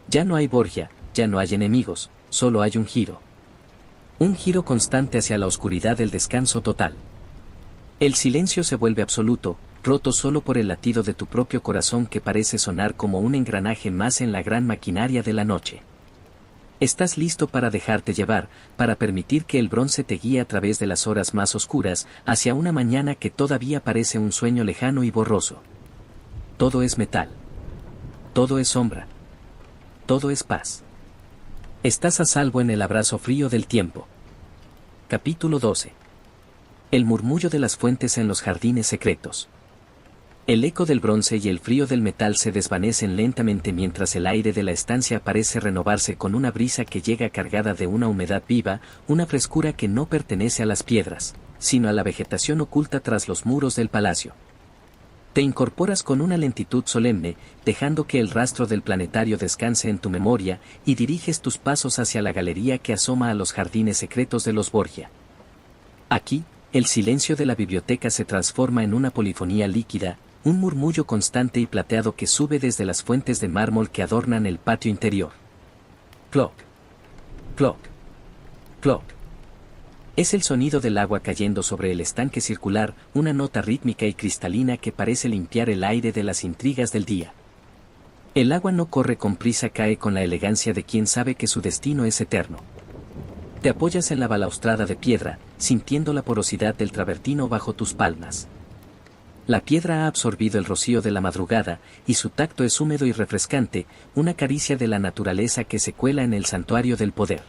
Ya no hay Borgia, ya no hay enemigos, solo hay un giro. Un giro constante hacia la oscuridad del descanso total. El silencio se vuelve absoluto, roto solo por el latido de tu propio corazón que parece sonar como un engranaje más en la gran maquinaria de la noche. Estás listo para dejarte llevar, para permitir que el bronce te guíe a través de las horas más oscuras, hacia una mañana que todavía parece un sueño lejano y borroso. Todo es metal. Todo es sombra. Todo es paz. Estás a salvo en el abrazo frío del tiempo. Capítulo 12. El murmullo de las fuentes en los jardines secretos. El eco del bronce y el frío del metal se desvanecen lentamente mientras el aire de la estancia parece renovarse con una brisa que llega cargada de una humedad viva, una frescura que no pertenece a las piedras, sino a la vegetación oculta tras los muros del palacio. Te incorporas con una lentitud solemne, dejando que el rastro del planetario descanse en tu memoria, y diriges tus pasos hacia la galería que asoma a los jardines secretos de los Borgia. Aquí, el silencio de la biblioteca se transforma en una polifonía líquida, un murmullo constante y plateado que sube desde las fuentes de mármol que adornan el patio interior. Cloc. Cloc. Cloc. Es el sonido del agua cayendo sobre el estanque circular, una nota rítmica y cristalina que parece limpiar el aire de las intrigas del día. El agua no corre con prisa, cae con la elegancia de quien sabe que su destino es eterno. Te apoyas en la balaustrada de piedra, sintiendo la porosidad del travertino bajo tus palmas. La piedra ha absorbido el rocío de la madrugada, y su tacto es húmedo y refrescante, una caricia de la naturaleza que se cuela en el santuario del poder.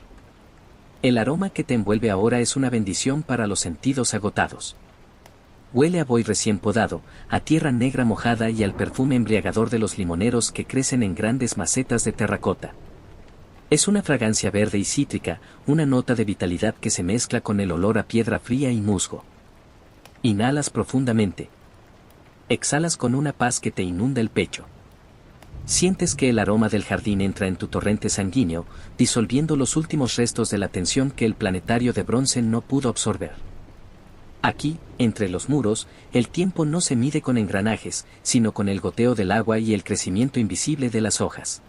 El aroma que te envuelve ahora es una bendición para los sentidos agotados. Huele a buey recién podado, a tierra negra mojada y al perfume embriagador de los limoneros que crecen en grandes macetas de terracota. Es una fragancia verde y cítrica, una nota de vitalidad que se mezcla con el olor a piedra fría y musgo. Inhalas profundamente. Exhalas con una paz que te inunda el pecho. Sientes que el aroma del jardín entra en tu torrente sanguíneo, disolviendo los últimos restos de la tensión que el planetario de bronce no pudo absorber. Aquí, entre los muros, el tiempo no se mide con engranajes, sino con el goteo del agua y el crecimiento invisible de las hojas.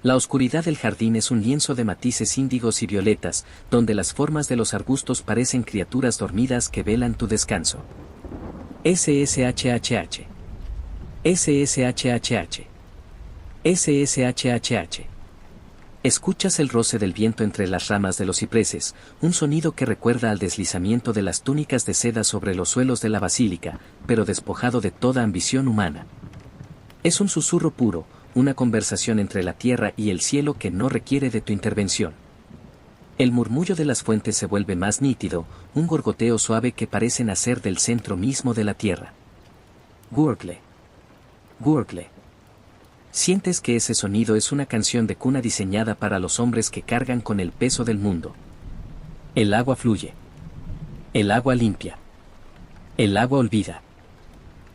La oscuridad del jardín es un lienzo de matices índigos y violetas, donde las formas de los arbustos parecen criaturas dormidas que velan tu descanso. SSHHH. SSHHH. SSHHH. Escuchas el roce del viento entre las ramas de los cipreses, un sonido que recuerda al deslizamiento de las túnicas de seda sobre los suelos de la basílica, pero despojado de toda ambición humana. Es un susurro puro, una conversación entre la tierra y el cielo que no requiere de tu intervención. El murmullo de las fuentes se vuelve más nítido, un gorgoteo suave que parece nacer del centro mismo de la tierra. Gurgle. Gurgle. Sientes que ese sonido es una canción de cuna diseñada para los hombres que cargan con el peso del mundo. El agua fluye. El agua limpia. El agua olvida.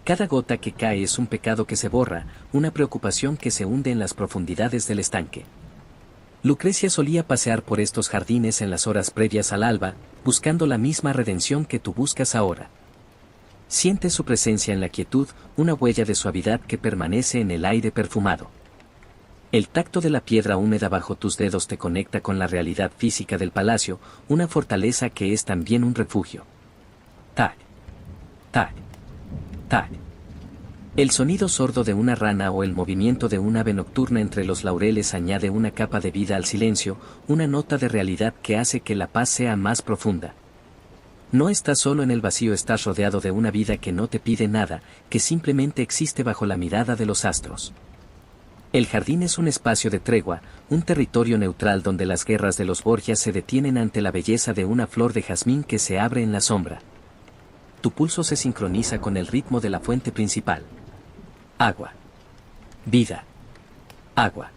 Cada gota que cae es un pecado que se borra, una preocupación que se hunde en las profundidades del estanque. Lucrecia solía pasear por estos jardines en las horas previas al alba, buscando la misma redención que tú buscas ahora. Sientes su presencia en la quietud, una huella de suavidad que permanece en el aire perfumado. El tacto de la piedra húmeda bajo tus dedos te conecta con la realidad física del palacio, una fortaleza que es también un refugio. Tac. Tac. Tac. El sonido sordo de una rana o el movimiento de un ave nocturna entre los laureles añade una capa de vida al silencio, una nota de realidad que hace que la paz sea más profunda. No estás solo en el vacío, estás rodeado de una vida que no te pide nada, que simplemente existe bajo la mirada de los astros. El jardín es un espacio de tregua, un territorio neutral donde las guerras de los Borgias se detienen ante la belleza de una flor de jazmín que se abre en la sombra. Tu pulso se sincroniza con el ritmo de la fuente principal. Agua. Vida. Agua.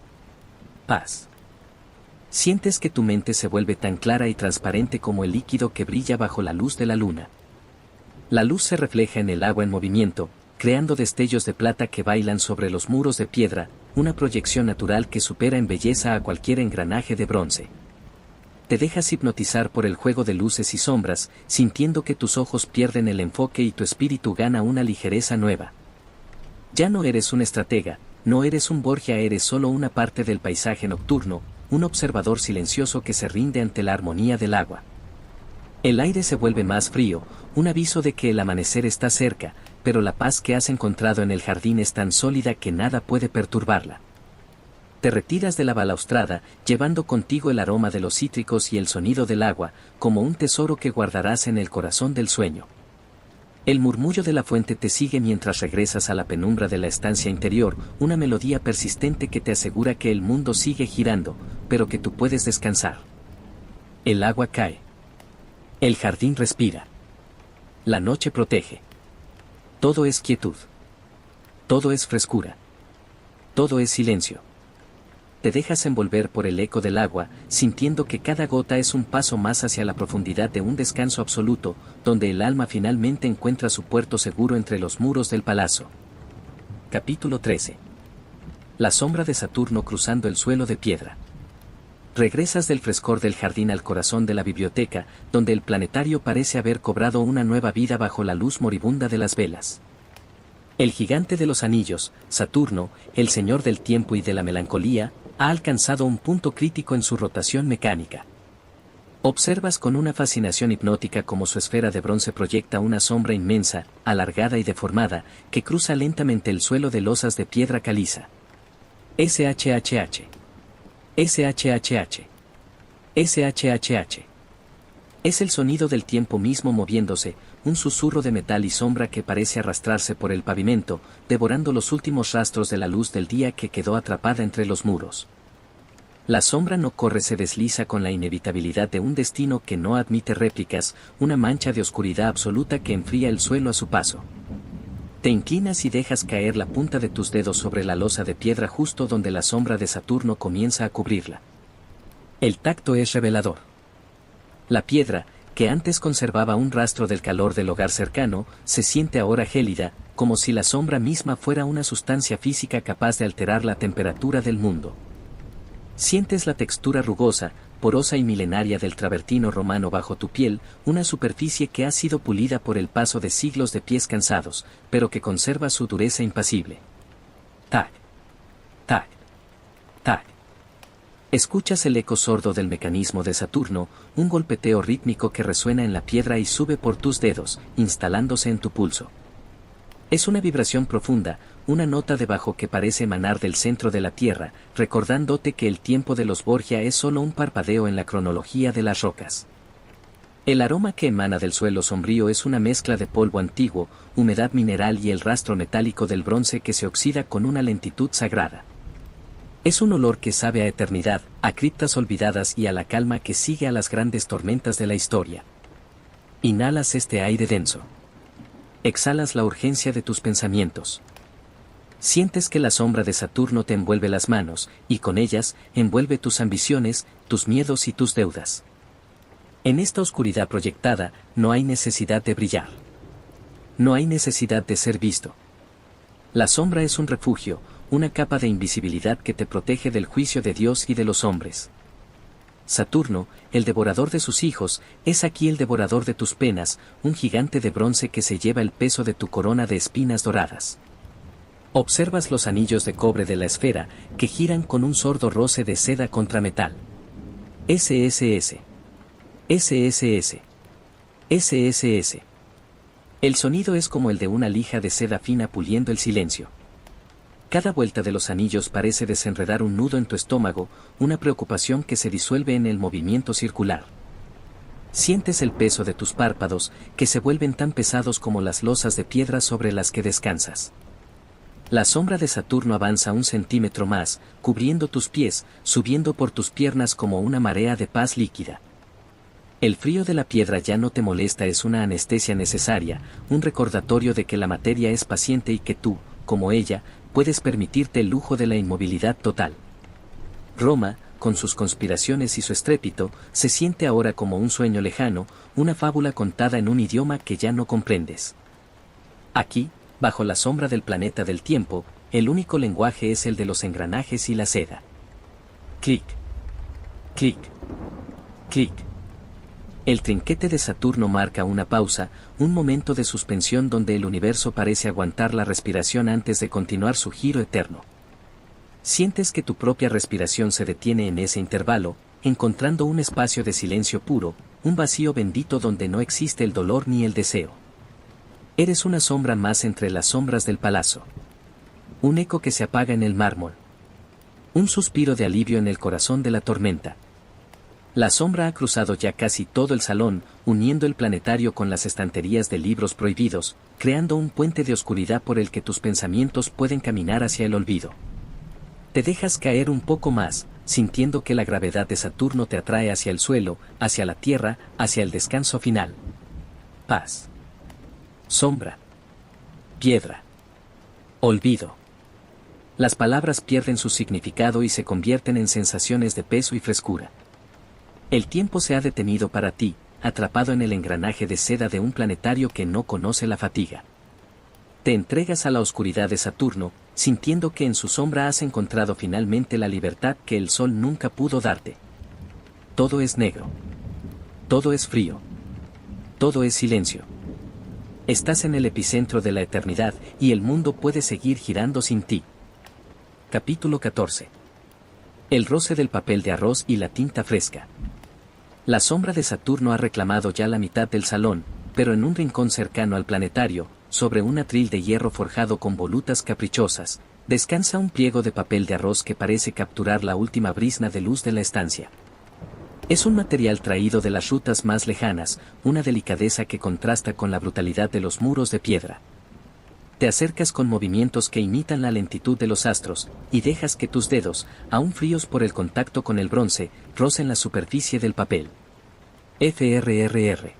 Paz. Sientes que tu mente se vuelve tan clara y transparente como el líquido que brilla bajo la luz de la luna. La luz se refleja en el agua en movimiento, creando destellos de plata que bailan sobre los muros de piedra, una proyección natural que supera en belleza a cualquier engranaje de bronce. Te dejas hipnotizar por el juego de luces y sombras, sintiendo que tus ojos pierden el enfoque y tu espíritu gana una ligereza nueva. Ya no eres un estratega, no eres un Borgia, eres solo una parte del paisaje nocturno, un observador silencioso que se rinde ante la armonía del agua. El aire se vuelve más frío, un aviso de que el amanecer está cerca, pero la paz que has encontrado en el jardín es tan sólida que nada puede perturbarla. Te retiras de la balaustrada, llevando contigo el aroma de los cítricos y el sonido del agua, como un tesoro que guardarás en el corazón del sueño. El murmullo de la fuente te sigue mientras regresas a la penumbra de la estancia interior, una melodía persistente que te asegura que el mundo sigue girando, pero que tú puedes descansar. El agua cae. El jardín respira. La noche protege. Todo es quietud. Todo es frescura. Todo es silencio. Te dejas envolver por el eco del agua, sintiendo que cada gota es un paso más hacia la profundidad de un descanso absoluto, donde el alma finalmente encuentra su puerto seguro entre los muros del palacio. Capítulo 13. La sombra de Saturno cruzando el suelo de piedra. Regresas del frescor del jardín al corazón de la biblioteca, donde el planetario parece haber cobrado una nueva vida bajo la luz moribunda de las velas. El gigante de los anillos, Saturno, el señor del tiempo y de la melancolía, ha alcanzado un punto crítico en su rotación mecánica. Observas con una fascinación hipnótica cómo su esfera de bronce proyecta una sombra inmensa, alargada y deformada, que cruza lentamente el suelo de losas de piedra caliza. SHHH. SHHH. SHHH. Es el sonido del tiempo mismo moviéndose, un susurro de metal y sombra que parece arrastrarse por el pavimento, devorando los últimos rastros de la luz del día que quedó atrapada entre los muros. La sombra no corre, se desliza con la inevitabilidad de un destino que no admite réplicas, una mancha de oscuridad absoluta que enfría el suelo a su paso. Te inclinas y dejas caer la punta de tus dedos sobre la losa de piedra justo donde la sombra de Saturno comienza a cubrirla. El tacto es revelador. La piedra, que antes conservaba un rastro del calor del hogar cercano, se siente ahora gélida, como si la sombra misma fuera una sustancia física capaz de alterar la temperatura del mundo. Sientes la textura rugosa, porosa y milenaria del travertino romano bajo tu piel, una superficie que ha sido pulida por el paso de siglos de pies cansados, pero que conserva su dureza impasible. Tac, tac, tac. Escuchas el eco sordo del mecanismo de Saturno, un golpeteo rítmico que resuena en la piedra y sube por tus dedos, instalándose en tu pulso. Es una vibración profunda, una nota de bajo que parece emanar del centro de la Tierra, recordándote que el tiempo de los Borgia es solo un parpadeo en la cronología de las rocas. El aroma que emana del suelo sombrío es una mezcla de polvo antiguo, humedad mineral y el rastro metálico del bronce que se oxida con una lentitud sagrada. Es un olor que sabe a eternidad, a criptas olvidadas y a la calma que sigue a las grandes tormentas de la historia. Inhalas este aire denso. Exhalas la urgencia de tus pensamientos. Sientes que la sombra de Saturno te envuelve las manos, y con ellas, envuelve tus ambiciones, tus miedos y tus deudas. En esta oscuridad proyectada, no hay necesidad de brillar. No hay necesidad de ser visto. La sombra es un refugio, una capa de invisibilidad que te protege del juicio de Dios y de los hombres. Saturno, el devorador de sus hijos, es aquí el devorador de tus penas, un gigante de bronce que se lleva el peso de tu corona de espinas doradas. Observas los anillos de cobre de la esfera, que giran con un sordo roce de seda contra metal. SSS. SSS. SSS. El sonido es como el de una lija de seda fina puliendo el silencio. Cada vuelta de los anillos parece desenredar un nudo en tu estómago, una preocupación que se disuelve en el movimiento circular. Sientes el peso de tus párpados, que se vuelven tan pesados como las losas de piedra sobre las que descansas. La sombra de Saturno avanza 1 centímetro más, cubriendo tus pies, subiendo por tus piernas como una marea de paz líquida. El frío de la piedra ya no te molesta, es una anestesia necesaria, un recordatorio de que la materia es paciente y que tú, como ella, puedes permitirte el lujo de la inmovilidad total. Roma, con sus conspiraciones y su estrépito, se siente ahora como un sueño lejano, una fábula contada en un idioma que ya no comprendes. Aquí, bajo la sombra del planeta del tiempo, el único lenguaje es el de los engranajes y la seda. Clic. Clic. Clic. El trinquete de Saturno marca una pausa, un momento de suspensión donde el universo parece aguantar la respiración antes de continuar su giro eterno. Sientes que tu propia respiración se detiene en ese intervalo, encontrando un espacio de silencio puro, un vacío bendito donde no existe el dolor ni el deseo. Eres una sombra más entre las sombras del palacio. Un eco que se apaga en el mármol. Un suspiro de alivio en el corazón de la tormenta. La sombra ha cruzado ya casi todo el salón, uniendo el planetario con las estanterías de libros prohibidos, creando un puente de oscuridad por el que tus pensamientos pueden caminar hacia el olvido. Te dejas caer un poco más, sintiendo que la gravedad de Saturno te atrae hacia el suelo, hacia la tierra, hacia el descanso final. Paz. Sombra. Piedra. Olvido. Las palabras pierden su significado y se convierten en sensaciones de peso y frescura. El tiempo se ha detenido para ti, atrapado en el engranaje de seda de un planetario que no conoce la fatiga. Te entregas a la oscuridad de Saturno, sintiendo que en su sombra has encontrado finalmente la libertad que el sol nunca pudo darte. Todo es negro. Todo es frío. Todo es silencio. Estás en el epicentro de la eternidad y el mundo puede seguir girando sin ti. Capítulo 14. El roce del papel de arroz y la tinta fresca. La sombra de Saturno ha reclamado ya la mitad del salón, pero en un rincón cercano al planetario, sobre un atril de hierro forjado con volutas caprichosas, descansa un pliego de papel de arroz que parece capturar la última brizna de luz de la estancia. Es un material traído de las rutas más lejanas, una delicadeza que contrasta con la brutalidad de los muros de piedra. Te acercas con movimientos que imitan la lentitud de los astros, y dejas que tus dedos, aún fríos por el contacto con el bronce, rocen la superficie del papel. FRRR.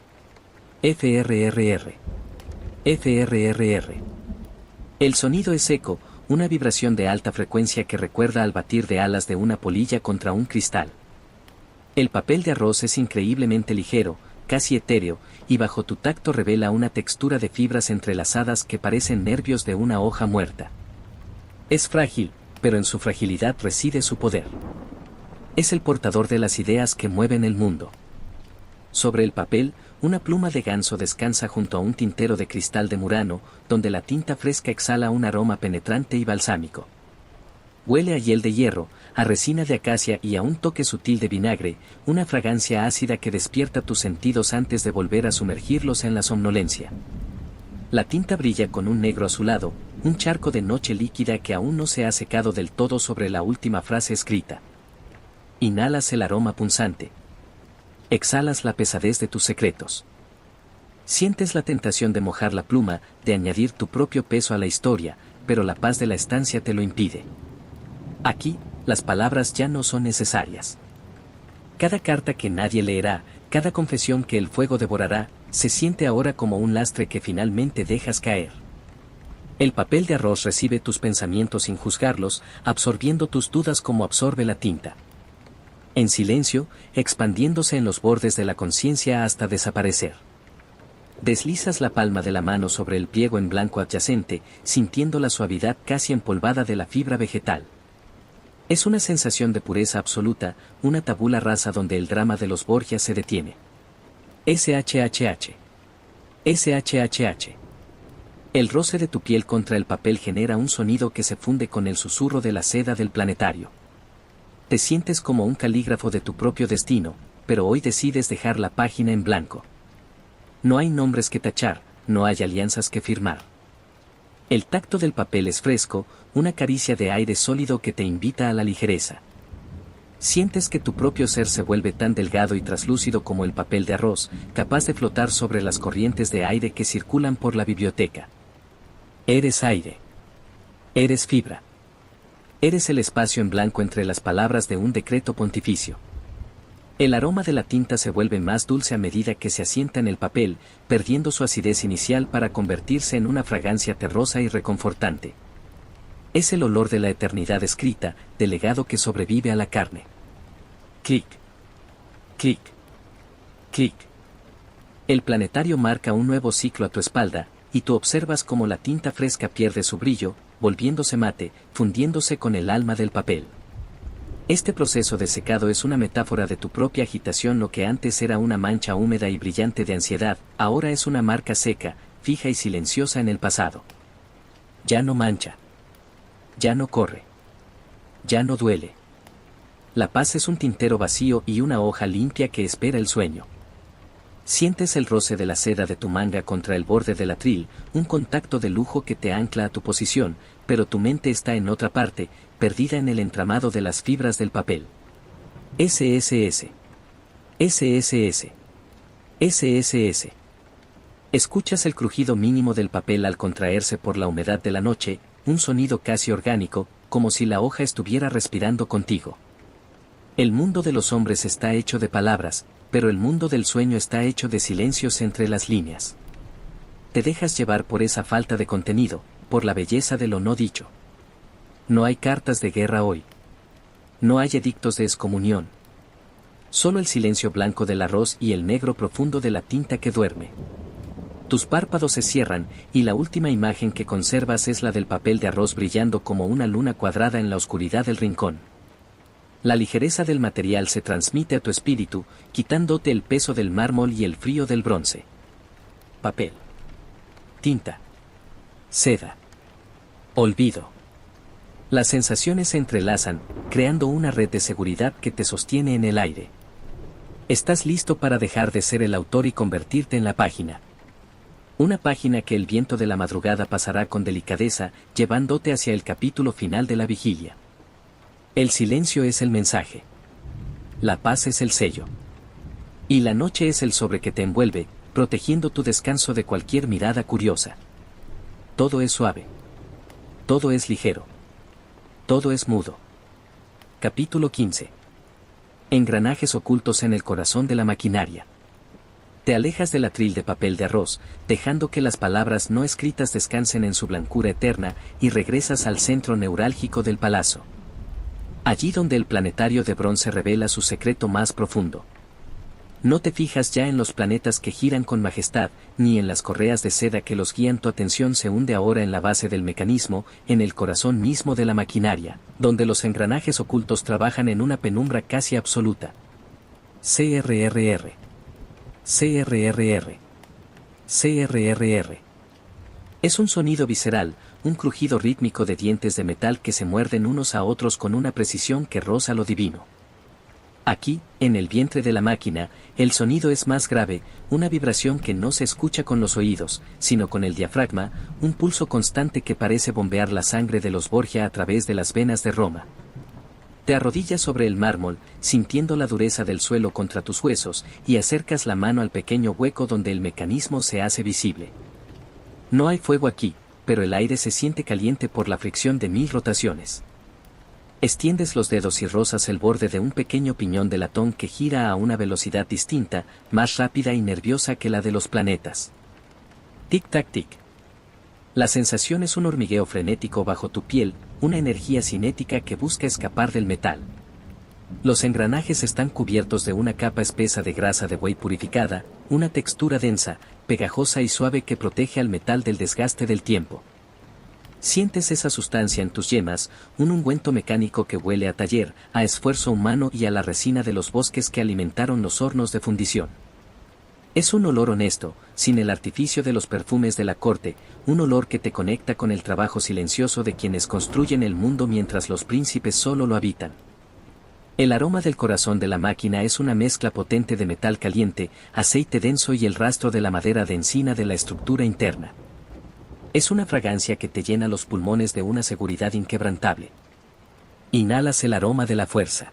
FRRR. FRRR. El sonido es eco, una vibración de alta frecuencia que recuerda al batir de alas de una polilla contra un cristal. El papel de arroz es increíblemente ligero, casi etéreo, y bajo tu tacto revela una textura de fibras entrelazadas que parecen nervios de una hoja muerta. Es frágil, pero en su fragilidad reside su poder. Es el portador de las ideas que mueven el mundo. Sobre el papel, una pluma de ganso descansa junto a un tintero de cristal de Murano, donde la tinta fresca exhala un aroma penetrante y balsámico. Huele a hiel de hierro, a resina de acacia y a un toque sutil de vinagre, una fragancia ácida que despierta tus sentidos antes de volver a sumergirlos en la somnolencia. La tinta brilla con un negro azulado, un charco de noche líquida que aún no se ha secado del todo sobre la última frase escrita. Inhalas el aroma punzante. Exhalas la pesadez de tus secretos. Sientes la tentación de mojar la pluma, de añadir tu propio peso a la historia, pero la paz de la estancia te lo impide. Aquí, las palabras ya no son necesarias. Cada carta que nadie leerá, cada confesión que el fuego devorará, se siente ahora como un lastre que finalmente dejas caer. El papel de arroz recibe tus pensamientos sin juzgarlos, absorbiendo tus dudas como absorbe la tinta. En silencio, expandiéndose en los bordes de la conciencia hasta desaparecer. Deslizas la palma de la mano sobre el pliego en blanco adyacente, sintiendo la suavidad casi empolvada de la fibra vegetal. Es una sensación de pureza absoluta, una tabula rasa donde el drama de los Borgia se detiene. SHHH. SHHH. El roce de tu piel contra el papel genera un sonido que se funde con el susurro de la seda del planetario. Te sientes como un calígrafo de tu propio destino, pero hoy decides dejar la página en blanco. No hay nombres que tachar, no hay alianzas que firmar. El tacto del papel es fresco, una caricia de aire sólido que te invita a la ligereza. Sientes que tu propio ser se vuelve tan delgado y traslúcido como el papel de arroz, capaz de flotar sobre las corrientes de aire que circulan por la biblioteca. Eres aire. Eres fibra. Eres el espacio en blanco entre las palabras de un decreto pontificio. El aroma de la tinta se vuelve más dulce a medida que se asienta en el papel, perdiendo su acidez inicial para convertirse en una fragancia terrosa y reconfortante. Es el olor de la eternidad escrita, del legado que sobrevive a la carne. Clic. Clic. Clic. El planetario marca un nuevo ciclo a tu espalda, y tú observas cómo la tinta fresca pierde su brillo, volviéndose mate, fundiéndose con el alma del papel. Este proceso de secado es una metáfora de tu propia agitación. Lo que antes era una mancha húmeda y brillante de ansiedad, ahora es una marca seca, fija y silenciosa en el pasado. Ya no mancha. Ya no corre. Ya no duele. La paz es un tintero vacío y una hoja limpia que espera el sueño. Sientes el roce de la seda de tu manga contra el borde del atril, un contacto de lujo que te ancla a tu posición, pero tu mente está en otra parte, perdida en el entramado de las fibras del papel. SSS. SSS. SSS. Escuchas el crujido mínimo del papel al contraerse por la humedad de la noche, un sonido casi orgánico, como si la hoja estuviera respirando contigo. El mundo de los hombres está hecho de palabras, pero el mundo del sueño está hecho de silencios entre las líneas. Te dejas llevar por esa falta de contenido, por la belleza de lo no dicho. No hay cartas de guerra hoy. No hay edictos de excomunión. Solo el silencio blanco del arroz y el negro profundo de la tinta que duerme. Tus párpados se cierran, y la última imagen que conservas es la del papel de arroz brillando como una luna cuadrada en la oscuridad del rincón. La ligereza del material se transmite a tu espíritu, quitándote el peso del mármol y el frío del bronce. Papel. Tinta. Seda. Olvido. Las sensaciones se entrelazan, creando una red de seguridad que te sostiene en el aire. Estás listo para dejar de ser el autor y convertirte en la página. Una página que el viento de la madrugada pasará con delicadeza, llevándote hacia el capítulo final de la vigilia. El silencio es el mensaje. la paz es el sello. Y la noche es el sobre que te envuelve, protegiendo tu descanso de cualquier mirada curiosa. Todo es suave. Todo es ligero. Todo es mudo. Capítulo 15. Engranajes ocultos en el corazón de la maquinaria. Te alejas del atril de papel de arroz, dejando que las palabras no escritas descansen en su blancura eterna, y regresas al centro neurálgico del palacio. Allí donde el planetario de bronce revela su secreto más profundo. No te fijas ya en los planetas que giran con majestad, ni en las correas de seda que los guían. Tu atención se hunde ahora en la base del mecanismo, en el corazón mismo de la maquinaria, donde los engranajes ocultos trabajan en una penumbra casi absoluta. CRRR. CRRR. CRRR. Es un sonido visceral, un crujido rítmico de dientes de metal que se muerden unos a otros con una precisión que roza lo divino. Aquí, en el vientre de la máquina, el sonido es más grave, una vibración que no se escucha con los oídos, sino con el diafragma, un pulso constante que parece bombear la sangre de los Borgia a través de las venas de Roma. Te arrodillas sobre el mármol, sintiendo la dureza del suelo contra tus huesos, y acercas la mano al pequeño hueco donde el mecanismo se hace visible. No hay fuego aquí, pero el aire se siente caliente por la fricción de 1000 rotaciones. Extiendes los dedos y rozas el borde de un pequeño piñón de latón que gira a una velocidad distinta, más rápida y nerviosa que la de los planetas. Tic-tac-tic. La sensación es un hormigueo frenético bajo tu piel, una energía cinética que busca escapar del metal. Los engranajes están cubiertos de una capa espesa de grasa de buey purificada, una textura densa, pegajosa y suave que protege al metal del desgaste del tiempo. Sientes esa sustancia en tus yemas, un ungüento mecánico que huele a taller, a esfuerzo humano y a la resina de los bosques que alimentaron los hornos de fundición. Es un olor honesto, sin el artificio de los perfumes de la corte, un olor que te conecta con el trabajo silencioso de quienes construyen el mundo mientras los príncipes solo lo habitan. El aroma del corazón de la máquina es una mezcla potente de metal caliente, aceite denso y el rastro de la madera de encina de la estructura interna. Es una fragancia que te llena los pulmones de una seguridad inquebrantable. Inhalas el aroma de la fuerza.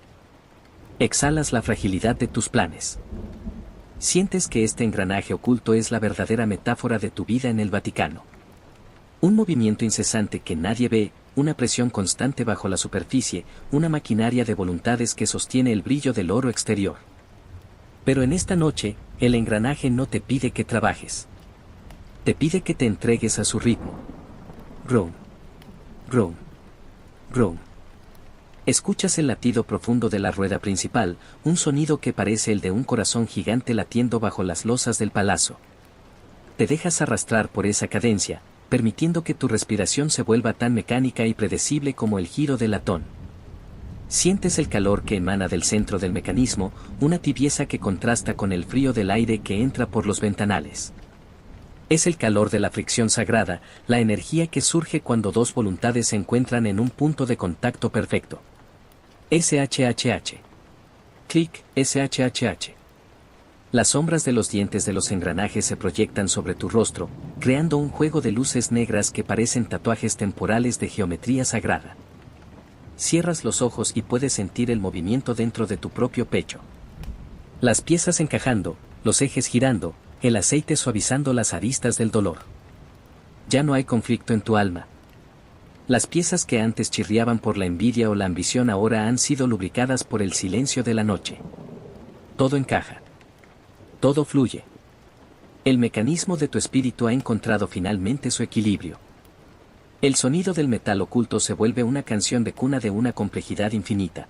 Exhalas la fragilidad de tus planes. Sientes que este engranaje oculto es la verdadera metáfora de tu vida en el Vaticano. Un movimiento incesante que nadie ve, una presión constante bajo la superficie, una maquinaria de voluntades que sostiene el brillo del oro exterior. Pero en esta noche, el engranaje no te pide que trabajes. Te pide que te entregues a su ritmo. Rum. Rum. Rum. Escuchas el latido profundo de la rueda principal, un sonido que parece el de un corazón gigante latiendo bajo las losas del palacio. Te dejas arrastrar por esa cadencia, permitiendo que tu respiración se vuelva tan mecánica y predecible como el giro del latón. Sientes el calor que emana del centro del mecanismo, una tibieza que contrasta con el frío del aire que entra por los ventanales. Es el calor de la fricción sagrada, la energía que surge cuando dos voluntades se encuentran en un punto de contacto perfecto. SHHH. Clic, SHHH. Las sombras de los dientes de los engranajes se proyectan sobre tu rostro, creando un juego de luces negras que parecen tatuajes temporales de geometría sagrada. Cierras los ojos y puedes sentir el movimiento dentro de tu propio pecho. Las piezas encajando, los ejes girando, el aceite suavizando las aristas del dolor. Ya no hay conflicto en tu alma. Las piezas que antes chirriaban por la envidia o la ambición ahora han sido lubricadas por el silencio de la noche. Todo encaja. Todo fluye. El mecanismo de tu espíritu ha encontrado finalmente su equilibrio. El sonido del metal oculto se vuelve una canción de cuna de una complejidad infinita.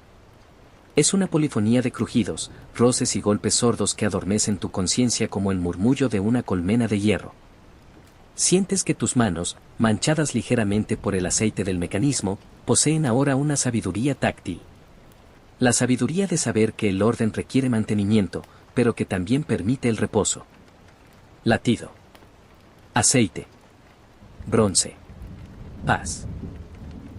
Es una polifonía de crujidos, roces y golpes sordos que adormecen tu conciencia como el murmullo de una colmena de hierro. Sientes que tus manos, manchadas ligeramente por el aceite del mecanismo, poseen ahora una sabiduría táctil. La sabiduría de saber que el orden requiere mantenimiento, pero que también permite el reposo. Latido. Aceite. Bronce. Paz.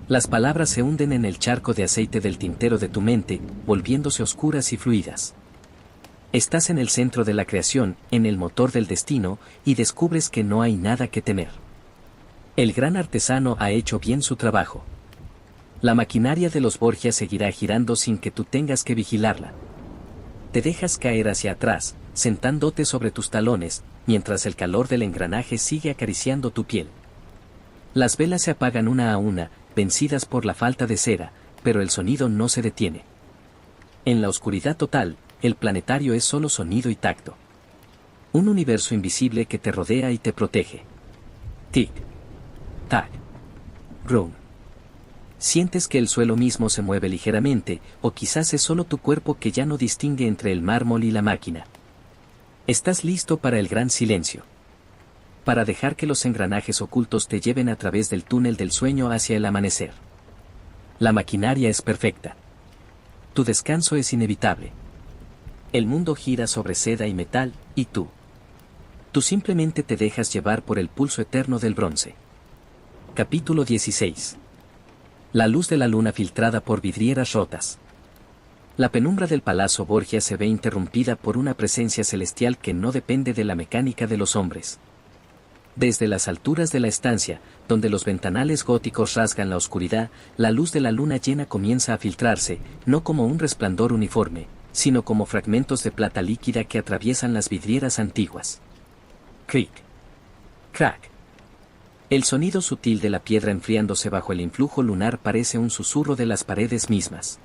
Las palabras se hunden en el charco de aceite del tintero de tu mente, volviéndose oscuras y fluidas. Estás en el centro de la creación, en el motor del destino, y descubres que no hay nada que temer. El gran artesano ha hecho bien su trabajo. La maquinaria de los Borgia seguirá girando sin que tú tengas que vigilarla. Te dejas caer hacia atrás, sentándote sobre tus talones, mientras el calor del engranaje sigue acariciando tu piel. Las velas se apagan una a una, vencidas por la falta de cera, pero el sonido no se detiene. En la oscuridad total, el planetario es solo sonido y tacto. Un universo invisible que te rodea y te protege. Tic. Tac. Groom. Sientes que el suelo mismo se mueve ligeramente, o quizás es solo tu cuerpo que ya no distingue entre el mármol y la máquina. Estás listo para el gran silencio. Para dejar que los engranajes ocultos te lleven a través del túnel del sueño hacia el amanecer. La maquinaria es perfecta. Tu descanso es inevitable. El mundo gira sobre seda y metal, y tú. Tú simplemente te dejas llevar por el pulso eterno del bronce. Capítulo 16. La luz de la luna filtrada por vidrieras rotas. La penumbra del Palazzo Borgia se ve interrumpida por una presencia celestial que no depende de la mecánica de los hombres. Desde las alturas de la estancia, donde los ventanales góticos rasgan la oscuridad, la luz de la luna llena comienza a filtrarse, no como un resplandor uniforme, sino como fragmentos de plata líquida que atraviesan las vidrieras antiguas. Cric. Crack. El sonido sutil de la piedra enfriándose bajo el influjo lunar parece un susurro de las paredes mismas.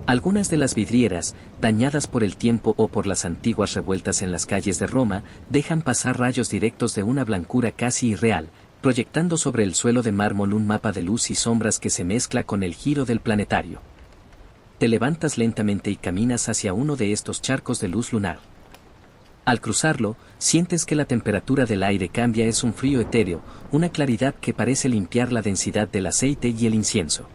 Algunas de las vidrieras, dañadas por el tiempo o por las antiguas revueltas en las calles de Roma, dejan pasar rayos directos de una blancura casi irreal, proyectando sobre el suelo de mármol un mapa de luz y sombras que se mezcla con el giro del planetario. Te levantas lentamente y caminas hacia uno de estos charcos de luz lunar. Al cruzarlo, sientes que la temperatura del aire cambia, es un frío etéreo, una claridad que parece limpiar la densidad del aceite y el incienso.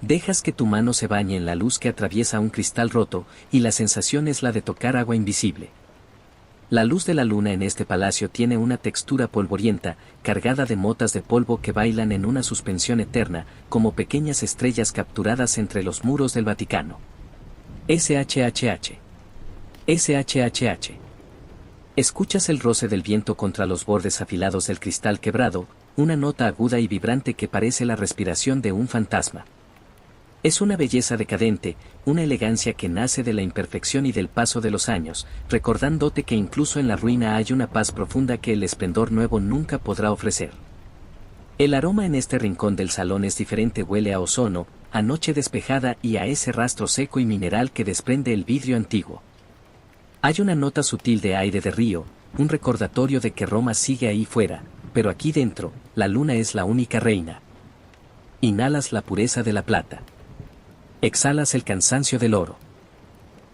Dejas que tu mano se bañe en la luz que atraviesa un cristal roto, y la sensación es la de tocar agua invisible. La luz de la luna en este palacio tiene una textura polvorienta, cargada de motas de polvo que bailan en una suspensión eterna, como pequeñas estrellas capturadas entre los muros del Vaticano. SHHH. SHHH. Escuchas el roce del viento contra los bordes afilados del cristal quebrado, una nota aguda y vibrante que parece la respiración de un fantasma. Es una belleza decadente, una elegancia que nace de la imperfección y del paso de los años, recordándote que incluso en la ruina hay una paz profunda que el esplendor nuevo nunca podrá ofrecer. El aroma en este rincón del salón es diferente, huele a ozono, a noche despejada y a ese rastro seco y mineral que desprende el vidrio antiguo. Hay una nota sutil de aire de río, un recordatorio de que Roma sigue ahí fuera, pero aquí dentro, la luna es la única reina. Inhalas la pureza de la plata. Exhalas el cansancio del oro.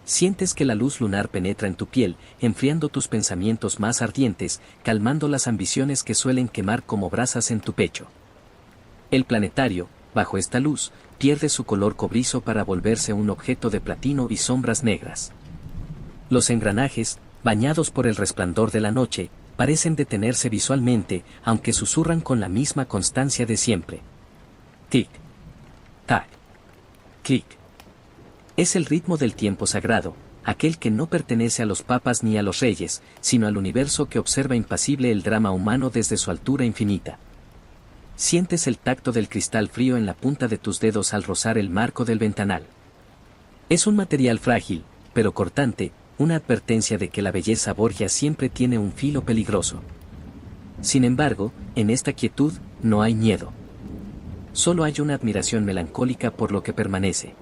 Sientes que la luz lunar penetra en tu piel, enfriando tus pensamientos más ardientes, calmando las ambiciones que suelen quemar como brasas en tu pecho. El planetario, bajo esta luz, pierde su color cobrizo para volverse un objeto de platino y sombras negras. Los engranajes, bañados por el resplandor de la noche, parecen detenerse visualmente, aunque susurran con la misma constancia de siempre. Tic. Tac. Clic. Es el ritmo del tiempo sagrado, aquel que no pertenece a los papas ni a los reyes, sino al universo que observa impasible el drama humano desde su altura infinita. Sientes el tacto del cristal frío en la punta de tus dedos al rozar el marco del ventanal. Es un material frágil, pero cortante, una advertencia de que la belleza Borgia siempre tiene un filo peligroso. Sin embargo, en esta quietud, no hay miedo. Solo hay una admiración melancólica por lo que permanece.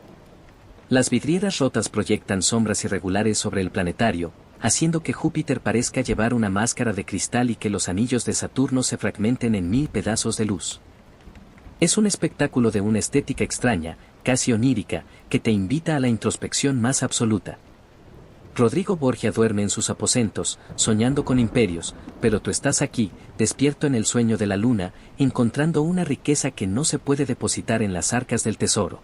Las vidrieras rotas proyectan sombras irregulares sobre el planetario, haciendo que Júpiter parezca llevar una máscara de cristal y que los anillos de Saturno se fragmenten en 1000 pedazos de luz. Es un espectáculo de una estética extraña, casi onírica, que te invita a la introspección más absoluta. Rodrigo Borgia duerme en sus aposentos, soñando con imperios, pero tú estás aquí, despierto en el sueño de la luna, encontrando una riqueza que no se puede depositar en las arcas del tesoro.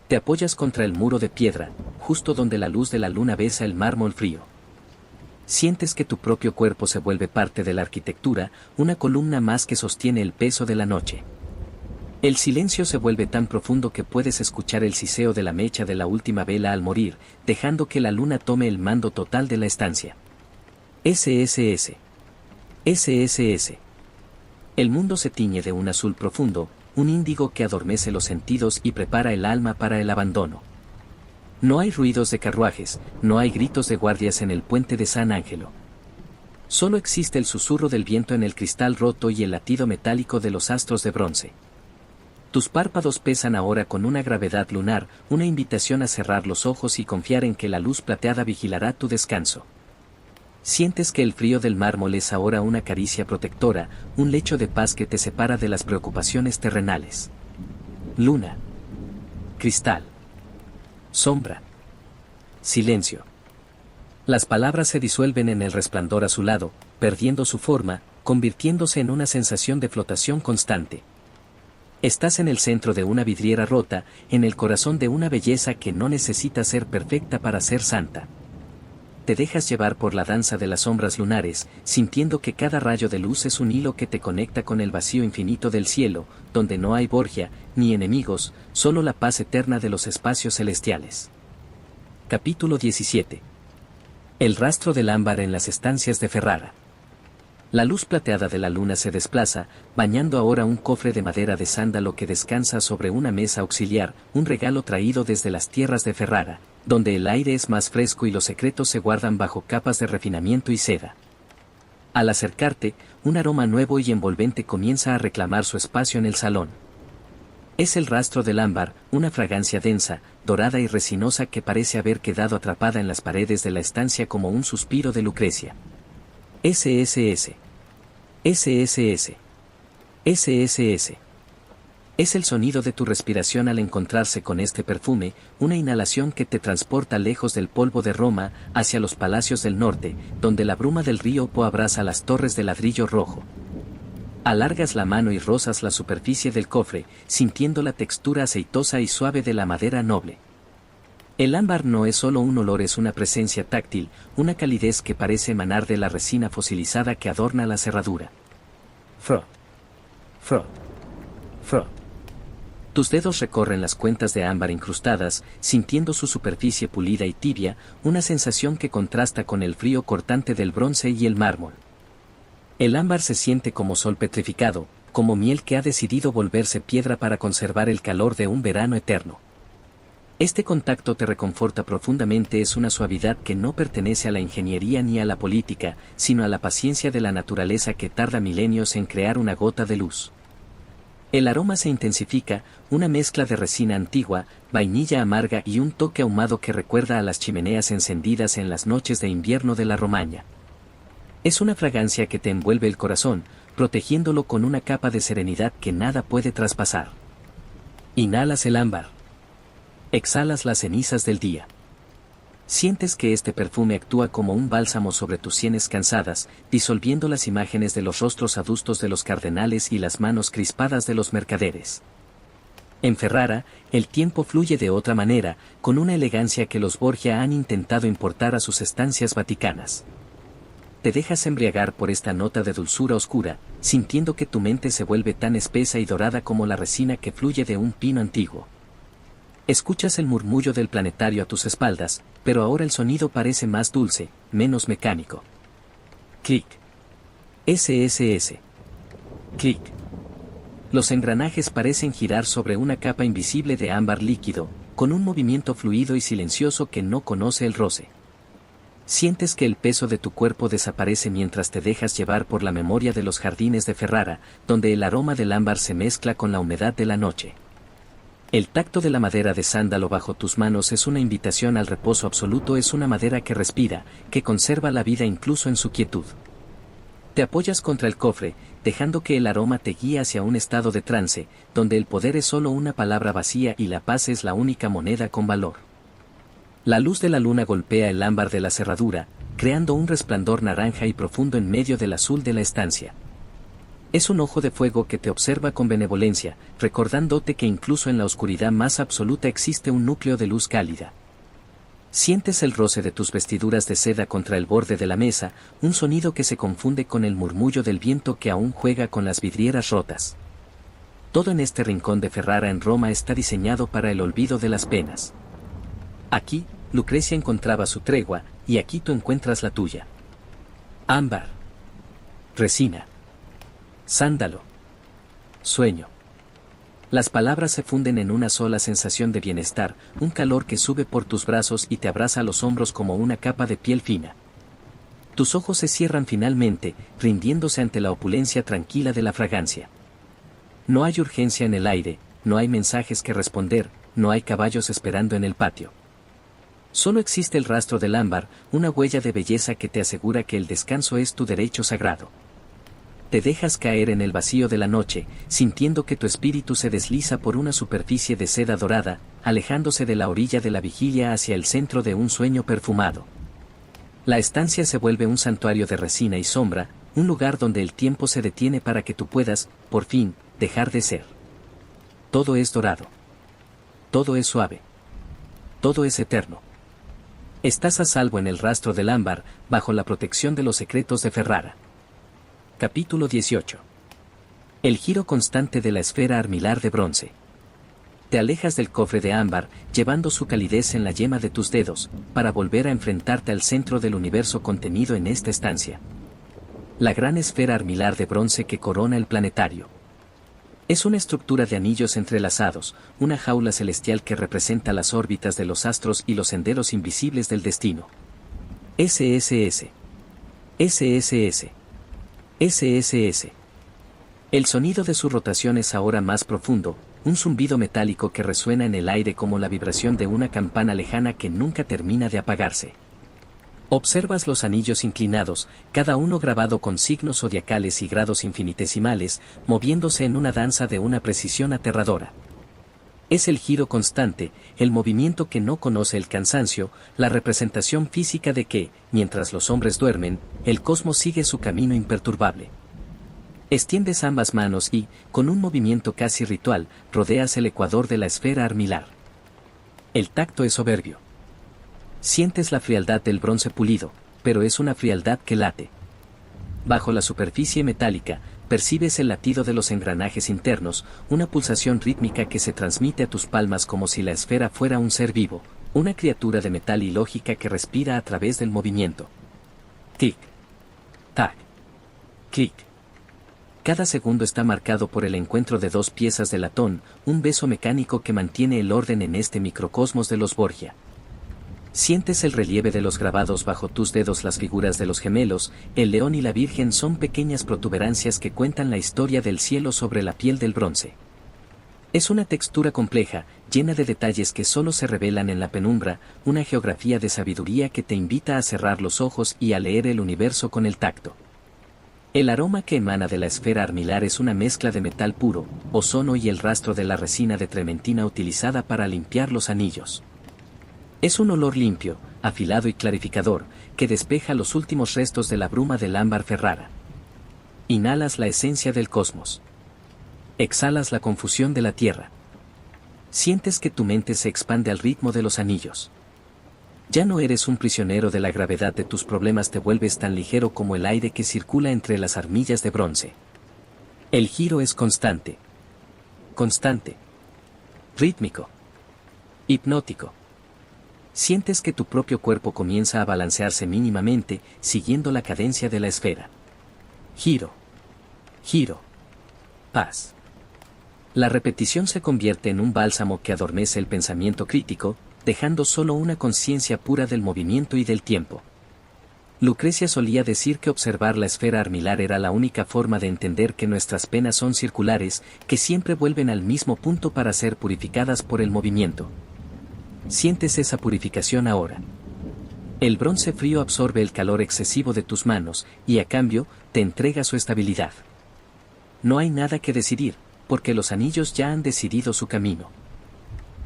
Te apoyas contra el muro de piedra, justo donde la luz de la luna besa el mármol frío. Sientes que tu propio cuerpo se vuelve parte de la arquitectura, una columna más que sostiene el peso de la noche. El silencio se vuelve tan profundo que puedes escuchar el siseo de la mecha de la última vela al morir, dejando que la luna tome el mando total de la estancia. SSS. SSS. El mundo se tiñe de un azul profundo, un índigo que adormece los sentidos y prepara el alma para el abandono. No hay ruidos de carruajes, no hay gritos de guardias en el puente de San Ángelo. Solo existe el susurro del viento en el cristal roto y el latido metálico de los astros de bronce. Tus párpados pesan ahora con una gravedad lunar, una invitación a cerrar los ojos y confiar en que la luz plateada vigilará tu descanso. Sientes que el frío del mármol es ahora una caricia protectora, un lecho de paz que te separa de las preocupaciones terrenales. Luna. Cristal. Sombra. Silencio. Las palabras se disuelven en el resplandor azulado, perdiendo su forma, convirtiéndose en una sensación de flotación constante. Estás en el centro de una vidriera rota, en el corazón de una belleza que no necesita ser perfecta para ser santa. Te dejas llevar por la danza de las sombras lunares, sintiendo que cada rayo de luz es un hilo que te conecta con el vacío infinito del cielo, donde no hay Borgia, ni enemigos, solo la paz eterna de los espacios celestiales. Capítulo 17. El rastro del ámbar en las estancias de Ferrara. La luz plateada de la luna se desplaza, bañando ahora un cofre de madera de sándalo que descansa sobre una mesa auxiliar, un regalo traído desde las tierras de Ferrara, donde el aire es más fresco y los secretos se guardan bajo capas de refinamiento y seda. Al acercarte, un aroma nuevo y envolvente comienza a reclamar su espacio en el salón. Es el rastro del ámbar, una fragancia densa, dorada y resinosa que parece haber quedado atrapada en las paredes de la estancia como un suspiro de Lucrecia. SSS. SSS. SSS. Es el sonido de tu respiración al encontrarse con este perfume, una inhalación que te transporta lejos del polvo de Roma, hacia los palacios del norte, donde la bruma del río Po abraza las torres de ladrillo rojo. Alargas la mano y rozas la superficie del cofre, sintiendo la textura aceitosa y suave de la madera noble. El ámbar no es solo un olor, es una presencia táctil, una calidez que parece emanar de la resina fosilizada que adorna la cerradura. Frot. Frot. Frot. Tus dedos recorren las cuentas de ámbar incrustadas, sintiendo su superficie pulida y tibia, una sensación que contrasta con el frío cortante del bronce y el mármol. El ámbar se siente como sol petrificado, como miel que ha decidido volverse piedra para conservar el calor de un verano eterno. Este contacto te reconforta profundamente, es una suavidad que no pertenece a la ingeniería ni a la política, sino a la paciencia de la naturaleza que tarda milenios en crear una gota de luz. El aroma se intensifica, una mezcla de resina antigua, vainilla amarga y un toque ahumado que recuerda a las chimeneas encendidas en las noches de invierno de la Romaña. Es una fragancia que te envuelve el corazón, protegiéndolo con una capa de serenidad que nada puede traspasar. Inhalas el ámbar. Exhalas las cenizas del día. Sientes que este perfume actúa como un bálsamo sobre tus sienes cansadas, disolviendo las imágenes de los rostros adustos de los cardenales y las manos crispadas de los mercaderes. En Ferrara, el tiempo fluye de otra manera, con una elegancia que los Borgia han intentado importar a sus estancias vaticanas. Te dejas embriagar por esta nota de dulzura oscura, sintiendo que tu mente se vuelve tan espesa y dorada como la resina que fluye de un pino antiguo. Escuchas el murmullo del planetario a tus espaldas, pero ahora el sonido parece más dulce, menos mecánico. Clic. SSS. Clic. Los engranajes parecen girar sobre una capa invisible de ámbar líquido, con un movimiento fluido y silencioso que no conoce el roce. Sientes que el peso de tu cuerpo desaparece mientras te dejas llevar por la memoria de los jardines de Ferrara, donde el aroma del ámbar se mezcla con la humedad de la noche. El tacto de la madera de sándalo bajo tus manos es una invitación al reposo absoluto, es una madera que respira, que conserva la vida incluso en su quietud. Te apoyas contra el cofre, dejando que el aroma te guíe hacia un estado de trance, donde el poder es solo una palabra vacía y la paz es la única moneda con valor. La luz de la luna golpea el ámbar de la cerradura, creando un resplandor naranja y profundo en medio del azul de la estancia. Es un ojo de fuego que te observa con benevolencia, recordándote que incluso en la oscuridad más absoluta existe un núcleo de luz cálida. Sientes el roce de tus vestiduras de seda contra el borde de la mesa, un sonido que se confunde con el murmullo del viento que aún juega con las vidrieras rotas. Todo en este rincón de Ferrara en Roma está diseñado para el olvido de las penas. Aquí, Lucrecia encontraba su tregua, y aquí tú encuentras la tuya. Ámbar. Resina. Sándalo. Sueño. Las palabras se funden en una sola sensación de bienestar, un calor que sube por tus brazos y te abraza a los hombros como una capa de piel fina. Tus ojos se cierran finalmente, rindiéndose ante la opulencia tranquila de la fragancia. No hay urgencia en el aire, no hay mensajes que responder, no hay caballos esperando en el patio. Solo existe el rastro del ámbar, una huella de belleza que te asegura que el descanso es tu derecho sagrado. Te dejas caer en el vacío de la noche, sintiendo que tu espíritu se desliza por una superficie de seda dorada, alejándose de la orilla de la vigilia hacia el centro de un sueño perfumado. La estancia se vuelve un santuario de resina y sombra, un lugar donde el tiempo se detiene para que tú puedas, por fin, dejar de ser. Todo es dorado. Todo es suave. Todo es eterno. Estás a salvo en el rastro del ámbar, bajo la protección de los secretos de Ferrara. Capítulo 18. El giro constante de la esfera armilar de bronce. Te alejas del cofre de ámbar, llevando su calidez en la yema de tus dedos, para volver a enfrentarte al centro del universo contenido en esta estancia. La gran esfera armilar de bronce que corona el planetario. Es una estructura de anillos entrelazados, una jaula celestial que representa las órbitas de los astros y los senderos invisibles del destino. SSS. SSS. SSS. El sonido de su rotación es ahora más profundo, un zumbido metálico que resuena en el aire como la vibración de una campana lejana que nunca termina de apagarse. Observas los anillos inclinados, cada uno grabado con signos zodiacales y grados infinitesimales, moviéndose en una danza de una precisión aterradora. Es el giro constante, el movimiento que no conoce el cansancio, la representación física de que, mientras los hombres duermen, el cosmos sigue su camino imperturbable. Extiendes ambas manos y, con un movimiento casi ritual, rodeas el ecuador de la esfera armilar. El tacto es soberbio. Sientes la frialdad del bronce pulido, pero es una frialdad que late. Bajo la superficie metálica, percibes el latido de los engranajes internos, una pulsación rítmica que se transmite a tus palmas como si la esfera fuera un ser vivo, una criatura de metal y lógica que respira a través del movimiento. Tic. Tac. Clic. Cada segundo está marcado por el encuentro de dos piezas de latón, un beso mecánico que mantiene el orden en este microcosmos de los Borgia. Sientes el relieve de los grabados bajo tus dedos. Las figuras de los gemelos, el león y la virgen son pequeñas protuberancias que cuentan la historia del cielo sobre la piel del bronce. Es una textura compleja, llena de detalles que solo se revelan en la penumbra, una geografía de sabiduría que te invita a cerrar los ojos y a leer el universo con el tacto. El aroma que emana de la esfera armilar es una mezcla de metal puro, ozono y el rastro de la resina de trementina utilizada para limpiar los anillos. Es un olor limpio, afilado y clarificador, que despeja los últimos restos de la bruma del ámbar Ferrara. Inhalas la esencia del cosmos. Exhalas la confusión de la tierra. Sientes que tu mente se expande al ritmo de los anillos. Ya no eres un prisionero de la gravedad de tus problemas, te vuelves tan ligero como el aire que circula entre las armillas de bronce. El giro es constante. Constante. Rítmico. Hipnótico. Sientes que tu propio cuerpo comienza a balancearse mínimamente, siguiendo la cadencia de la esfera. Giro. Giro. Paz. La repetición se convierte en un bálsamo que adormece el pensamiento crítico, dejando solo una conciencia pura del movimiento y del tiempo. Lucrecia solía decir que observar la esfera armilar era la única forma de entender que nuestras penas son circulares, que siempre vuelven al mismo punto para ser purificadas por el movimiento. Sientes esa purificación ahora. El bronce frío absorbe el calor excesivo de tus manos, y a cambio, te entrega su estabilidad. No hay nada que decidir, porque los anillos ya han decidido su camino.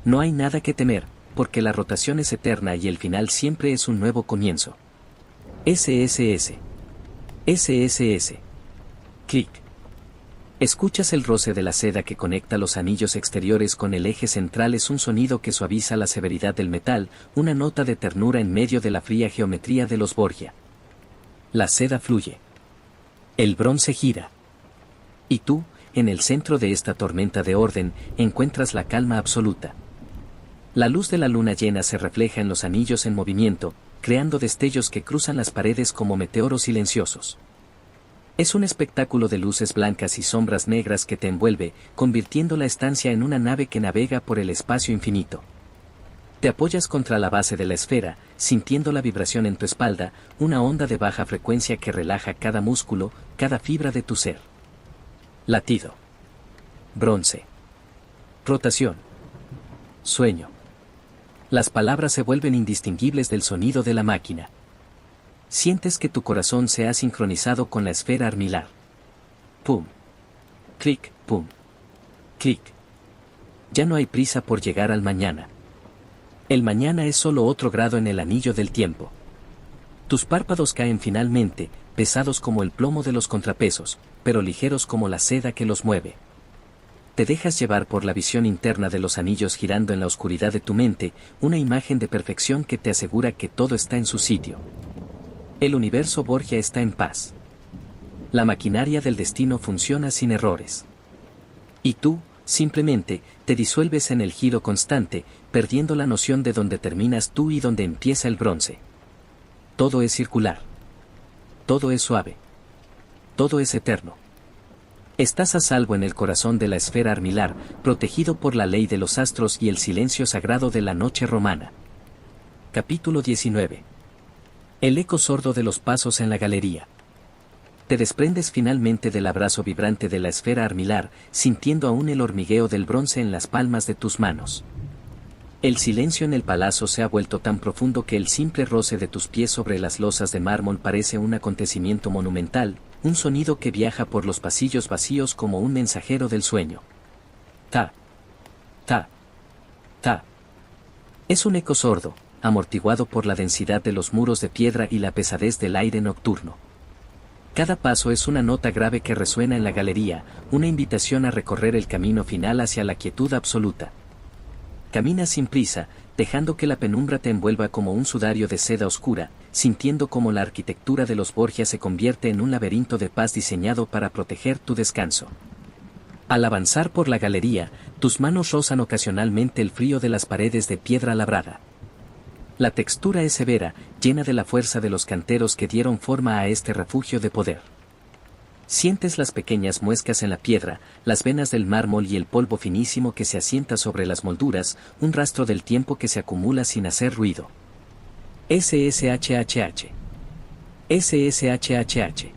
No hay nada que temer, porque la rotación es eterna y el final siempre es un nuevo comienzo. SSS. SSS. Clic. Escuchas el roce de la seda que conecta los anillos exteriores con el eje central. Es un sonido que suaviza la severidad del metal, una nota de ternura en medio de la fría geometría de los Borgia. La seda fluye. El bronce gira. Y tú, en el centro de esta tormenta de orden, encuentras la calma absoluta. La luz de la luna llena se refleja en los anillos en movimiento, creando destellos que cruzan las paredes como meteoros silenciosos. Es un espectáculo de luces blancas y sombras negras que te envuelve, convirtiendo la estancia en una nave que navega por el espacio infinito. Te apoyas contra la base de la esfera, sintiendo la vibración en tu espalda, una onda de baja frecuencia que relaja cada músculo, cada fibra de tu ser. Latido. Bronce. Rotación. Sueño. Las palabras se vuelven indistinguibles del sonido de la máquina. Sientes que tu corazón se ha sincronizado con la esfera armilar. Pum. Clic, pum. Clic. Ya no hay prisa por llegar al mañana. El mañana es solo otro grado en el anillo del tiempo. Tus párpados caen finalmente, pesados como el plomo de los contrapesos, pero ligeros como la seda que los mueve. Te dejas llevar por la visión interna de los anillos girando en la oscuridad de tu mente, una imagen de perfección que te asegura que todo está en su sitio. El universo Borgia está en paz. La maquinaria del destino funciona sin errores. Y tú, simplemente, te disuelves en el giro constante, perdiendo la noción de dónde terminas tú y dónde empieza el bronce. Todo es circular. Todo es suave. Todo es eterno. Estás a salvo en el corazón de la esfera armilar, protegido por la ley de los astros y el silencio sagrado de la noche romana. Capítulo 19. El eco sordo de los pasos en la galería. Te desprendes finalmente del abrazo vibrante de la esfera armilar, sintiendo aún el hormigueo del bronce en las palmas de tus manos. El silencio en el palacio se ha vuelto tan profundo que el simple roce de tus pies sobre las losas de mármol parece un acontecimiento monumental, un sonido que viaja por los pasillos vacíos como un mensajero del sueño. Ta. Ta. Ta. Es un eco sordo, amortiguado por la densidad de los muros de piedra y la pesadez del aire nocturno. Cada paso es una nota grave que resuena en la galería, una invitación a recorrer el camino final hacia la quietud absoluta. Caminas sin prisa, dejando que la penumbra te envuelva como un sudario de seda oscura, sintiendo cómo la arquitectura de los Borgia se convierte en un laberinto de paz diseñado para proteger tu descanso. Al avanzar por la galería, tus manos rozan ocasionalmente el frío de las paredes de piedra labrada. La textura es severa, llena de la fuerza de los canteros que dieron forma a este refugio de poder. Sientes las pequeñas muescas en la piedra, las venas del mármol y el polvo finísimo que se asienta sobre las molduras, un rastro del tiempo que se acumula sin hacer ruido. SSHHH. SSHHH.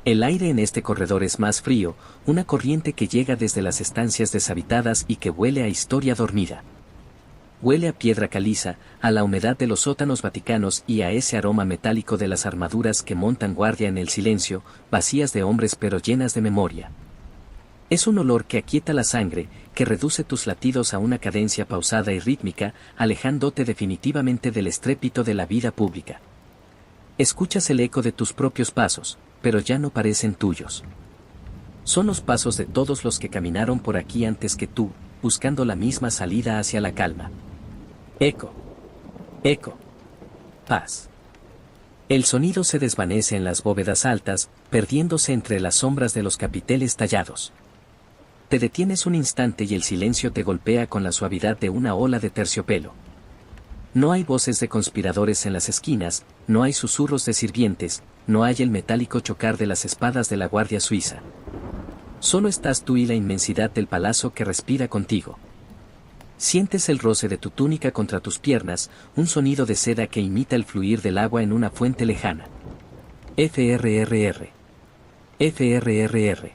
El aire en este corredor es más frío, una corriente que llega desde las estancias deshabitadas y que huele a historia dormida. Huele a piedra caliza, a la humedad de los sótanos vaticanos y a ese aroma metálico de las armaduras que montan guardia en el silencio, vacías de hombres pero llenas de memoria. Es un olor que aquieta la sangre, que reduce tus latidos a una cadencia pausada y rítmica, alejándote definitivamente del estrépito de la vida pública. Escuchas el eco de tus propios pasos, pero ya no parecen tuyos. Son los pasos de todos los que caminaron por aquí antes que tú, buscando la misma salida hacia la calma. Eco. Eco. Paz. El sonido se desvanece en las bóvedas altas, perdiéndose entre las sombras de los capiteles tallados. Te detienes un instante y el silencio te golpea con la suavidad de una ola de terciopelo. No hay voces de conspiradores en las esquinas, no hay susurros de sirvientes, no hay el metálico chocar de las espadas de la guardia suiza. Solo estás tú y la inmensidad del palacio que respira contigo. Sientes el roce de tu túnica contra tus piernas, un sonido de seda que imita el fluir del agua en una fuente lejana. FRRR. FRRR.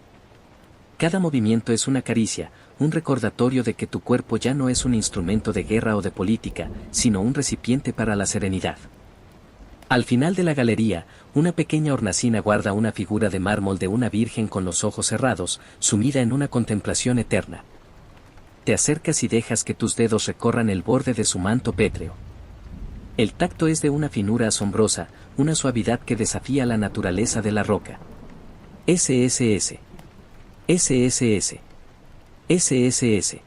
Cada movimiento es una caricia, un recordatorio de que tu cuerpo ya no es un instrumento de guerra o de política, sino un recipiente para la serenidad. Al final de la galería, una pequeña hornacina guarda una figura de mármol de una virgen con los ojos cerrados, sumida en una contemplación eterna. Te acercas y dejas que tus dedos recorran el borde de su manto pétreo. El tacto es de una finura asombrosa, una suavidad que desafía la naturaleza de la roca. SSS. SSS. SSS.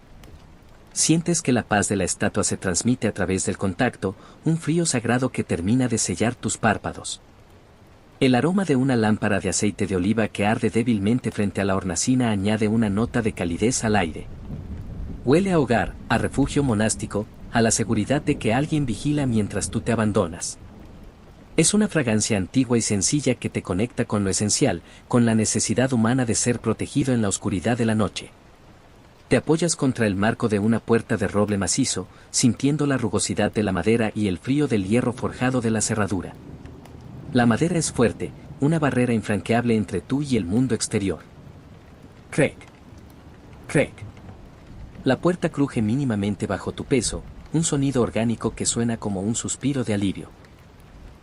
Sientes que la paz de la estatua se transmite a través del contacto, un frío sagrado que termina de sellar tus párpados. El aroma de una lámpara de aceite de oliva que arde débilmente frente a la hornacina añade una nota de calidez al aire. Huele a hogar, a refugio monástico, a la seguridad de que alguien vigila mientras tú te abandonas. Es una fragancia antigua y sencilla que te conecta con lo esencial, con la necesidad humana de ser protegido en la oscuridad de la noche. Te apoyas contra el marco de una puerta de roble macizo, sintiendo la rugosidad de la madera y el frío del hierro forjado de la cerradura. La madera es fuerte, una barrera infranqueable entre tú y el mundo exterior. Crack. Crack. La puerta cruje mínimamente bajo tu peso, un sonido orgánico que suena como un suspiro de alivio.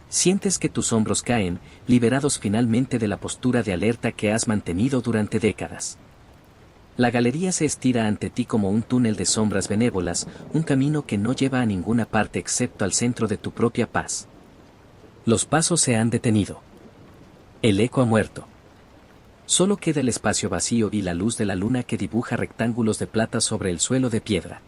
Sientes que tus hombros caen, liberados finalmente de la postura de alerta que has mantenido durante décadas. La galería se estira ante ti como un túnel de sombras benévolas, un camino que no lleva a ninguna parte excepto al centro de tu propia paz. Los pasos se han detenido. El eco ha muerto. Solo queda el espacio vacío y la luz de la luna que dibuja rectángulos de plata sobre el suelo de piedra.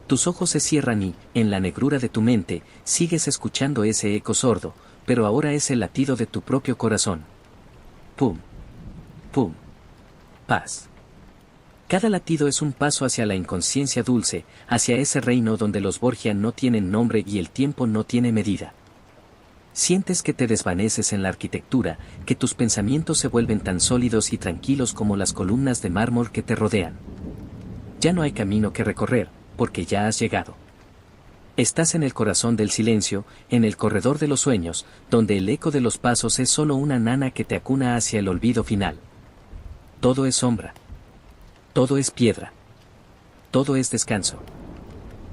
Tus ojos se cierran y, en la negrura de tu mente, sigues escuchando ese eco sordo, pero ahora es el latido de tu propio corazón. Pum. Pum. Paz. Cada latido es un paso hacia la inconsciencia dulce, hacia ese reino donde los Borgia no tienen nombre y el tiempo no tiene medida. Sientes que te desvaneces en la arquitectura, que tus pensamientos se vuelven tan sólidos y tranquilos como las columnas de mármol que te rodean. Ya no hay camino que recorrer, porque ya has llegado. Estás en el corazón del silencio, en el corredor de los sueños, donde el eco de los pasos es solo una nana que te acuna hacia el olvido final. Todo es sombra. Todo es piedra. Todo es descanso.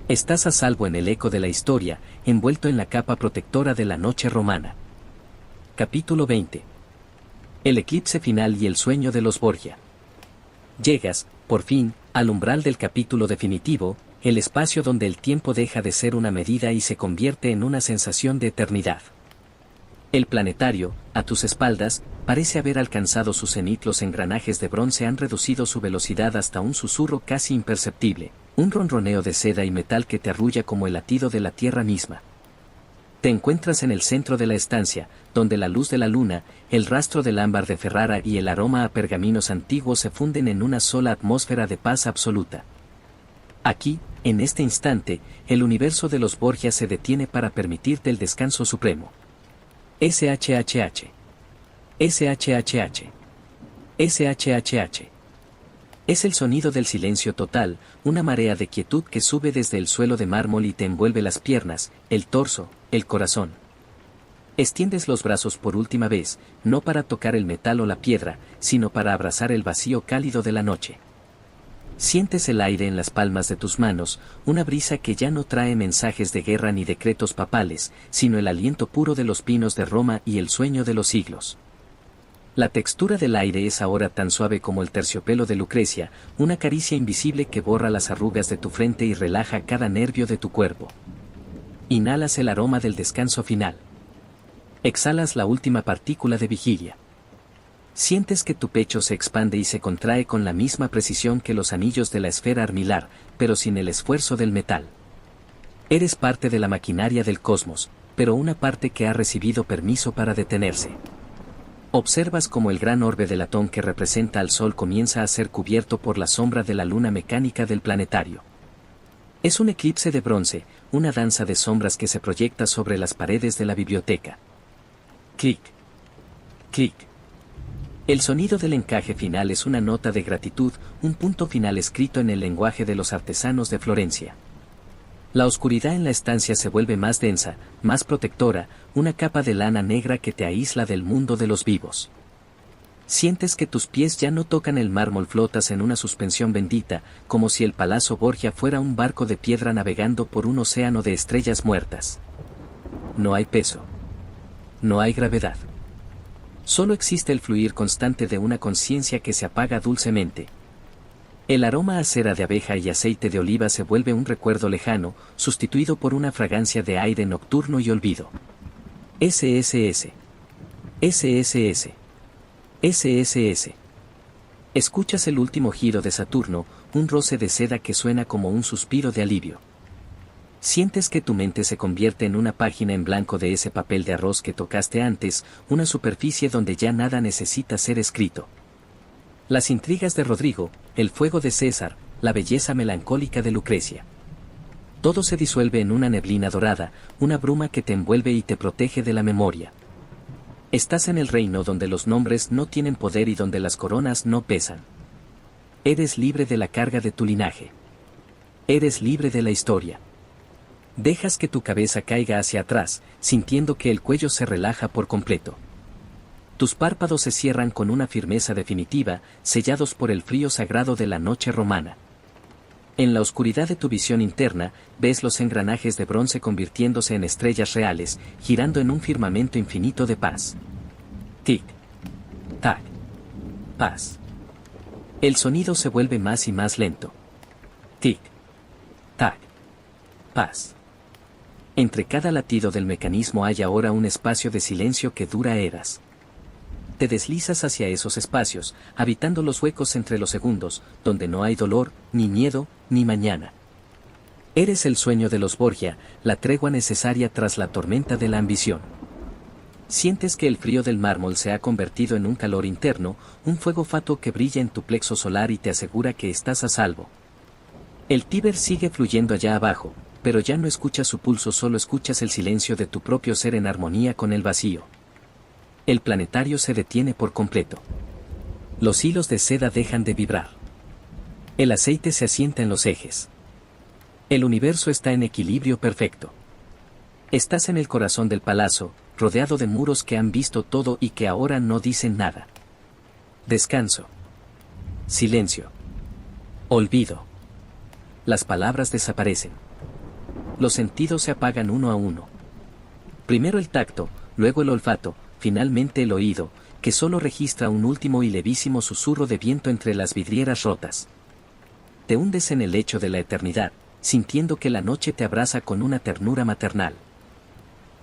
Estás a salvo en el eco de la historia, envuelto en la capa protectora de la noche romana. Capítulo 20. El eclipse final y el sueño de los Borgia. Llegas, por fin, al umbral del capítulo definitivo, el espacio donde el tiempo deja de ser una medida y se convierte en una sensación de eternidad. El planetario, a tus espaldas, parece haber alcanzado su cenit. Los engranajes de bronce han reducido su velocidad hasta un susurro casi imperceptible, un ronroneo de seda y metal que te arrulla como el latido de la tierra misma. Te encuentras en el centro de la estancia, donde la luz de la luna, el rastro del ámbar de Ferrara y el aroma a pergaminos antiguos se funden en una sola atmósfera de paz absoluta. Aquí, en este instante, el universo de los Borgia se detiene para permitirte el descanso supremo. SHHH. SHHH. SHHH. Es el sonido del silencio total, una marea de quietud que sube desde el suelo de mármol y te envuelve las piernas, el torso, el corazón. Extiendes los brazos por última vez, no para tocar el metal o la piedra, sino para abrazar el vacío cálido de la noche. Sientes el aire en las palmas de tus manos, una brisa que ya no trae mensajes de guerra ni decretos papales, sino el aliento puro de los pinos de Roma y el sueño de los siglos. La textura del aire es ahora tan suave como el terciopelo de Lucrecia, una caricia invisible que borra las arrugas de tu frente y relaja cada nervio de tu cuerpo. Inhalas el aroma del descanso final. Exhalas la última partícula de vigilia. Sientes que tu pecho se expande y se contrae con la misma precisión que los anillos de la esfera armilar, pero sin el esfuerzo del metal. Eres parte de la maquinaria del cosmos, pero una parte que ha recibido permiso para detenerse. Observas cómo el gran orbe de latón que representa al Sol comienza a ser cubierto por la sombra de la luna mecánica del planetario. Es un eclipse de bronce, una danza de sombras que se proyecta sobre las paredes de la biblioteca. Clic. Clic. El sonido del encaje final es una nota de gratitud, un punto final escrito en el lenguaje de los artesanos de Florencia. La oscuridad en la estancia se vuelve más densa, más protectora, una capa de lana negra que te aísla del mundo de los vivos. Sientes que tus pies ya no tocan el mármol, flotas en una suspensión bendita, como si el Palazzo Borgia fuera un barco de piedra navegando por un océano de estrellas muertas. No hay peso. No hay gravedad. Solo existe el fluir constante de una conciencia que se apaga dulcemente. El aroma a cera de abeja y aceite de oliva se vuelve un recuerdo lejano, sustituido por una fragancia de aire nocturno y olvido. SSS. SSS. SSS. Escuchas el último giro de Saturno, un roce de seda que suena como un suspiro de alivio. Sientes que tu mente se convierte en una página en blanco de ese papel de arroz que tocaste antes, una superficie donde ya nada necesita ser escrito. Las intrigas de Rodrigo, el fuego de César, la belleza melancólica de Lucrecia. Todo se disuelve en una neblina dorada, una bruma que te envuelve y te protege de la memoria. Estás en el reino donde los nombres no tienen poder y donde las coronas no pesan. Eres libre de la carga de tu linaje. Eres libre de la historia. Dejas que tu cabeza caiga hacia atrás, sintiendo que el cuello se relaja por completo. Tus párpados se cierran con una firmeza definitiva, sellados por el frío sagrado de la noche romana. En la oscuridad de tu visión interna, ves los engranajes de bronce convirtiéndose en estrellas reales, girando en un firmamento infinito de paz. Tic. Tac. Paz. El sonido se vuelve más y más lento. Tic. Tac. Paz. Entre cada latido del mecanismo hay ahora un espacio de silencio que dura eras. Te deslizas hacia esos espacios, habitando los huecos entre los segundos, donde no hay dolor, ni miedo, ni mañana. Eres el sueño de los Borgia, la tregua necesaria tras la tormenta de la ambición. Sientes que el frío del mármol se ha convertido en un calor interno, un fuego fatuo que brilla en tu plexo solar y te asegura que estás a salvo. El Tíber sigue fluyendo allá abajo, pero ya no escuchas su pulso, solo escuchas el silencio de tu propio ser en armonía con el vacío. El planetario se detiene por completo. Los hilos de seda dejan de vibrar. El aceite se asienta en los ejes. El universo está en equilibrio perfecto. Estás en el corazón del palacio, rodeado de muros que han visto todo y que ahora no dicen nada. Descanso. Silencio. Olvido. Las palabras desaparecen. Los sentidos se apagan uno a uno. Primero el tacto, luego el olfato, finalmente el oído, que solo registra un último y levísimo susurro de viento entre las vidrieras rotas. Te hundes en el lecho de la eternidad, sintiendo que la noche te abraza con una ternura maternal.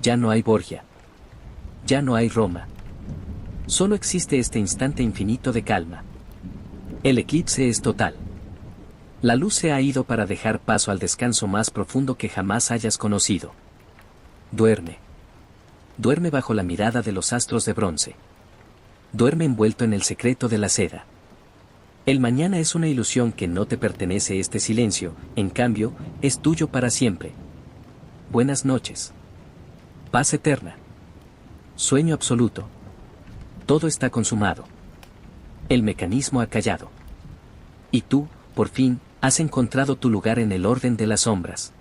Ya no hay Borgia. Ya no hay Roma. Solo existe este instante infinito de calma. El eclipse es total. La luz se ha ido para dejar paso al descanso más profundo que jamás hayas conocido. Duerme. Duerme bajo la mirada de los astros de bronce. Duerme envuelto en el secreto de la seda. El mañana es una ilusión que no te pertenece. Este silencio, en cambio, es tuyo para siempre. Buenas noches. Paz eterna. Sueño absoluto. Todo está consumado. El mecanismo ha callado. Y tú, por fin, has encontrado tu lugar en el orden de las sombras.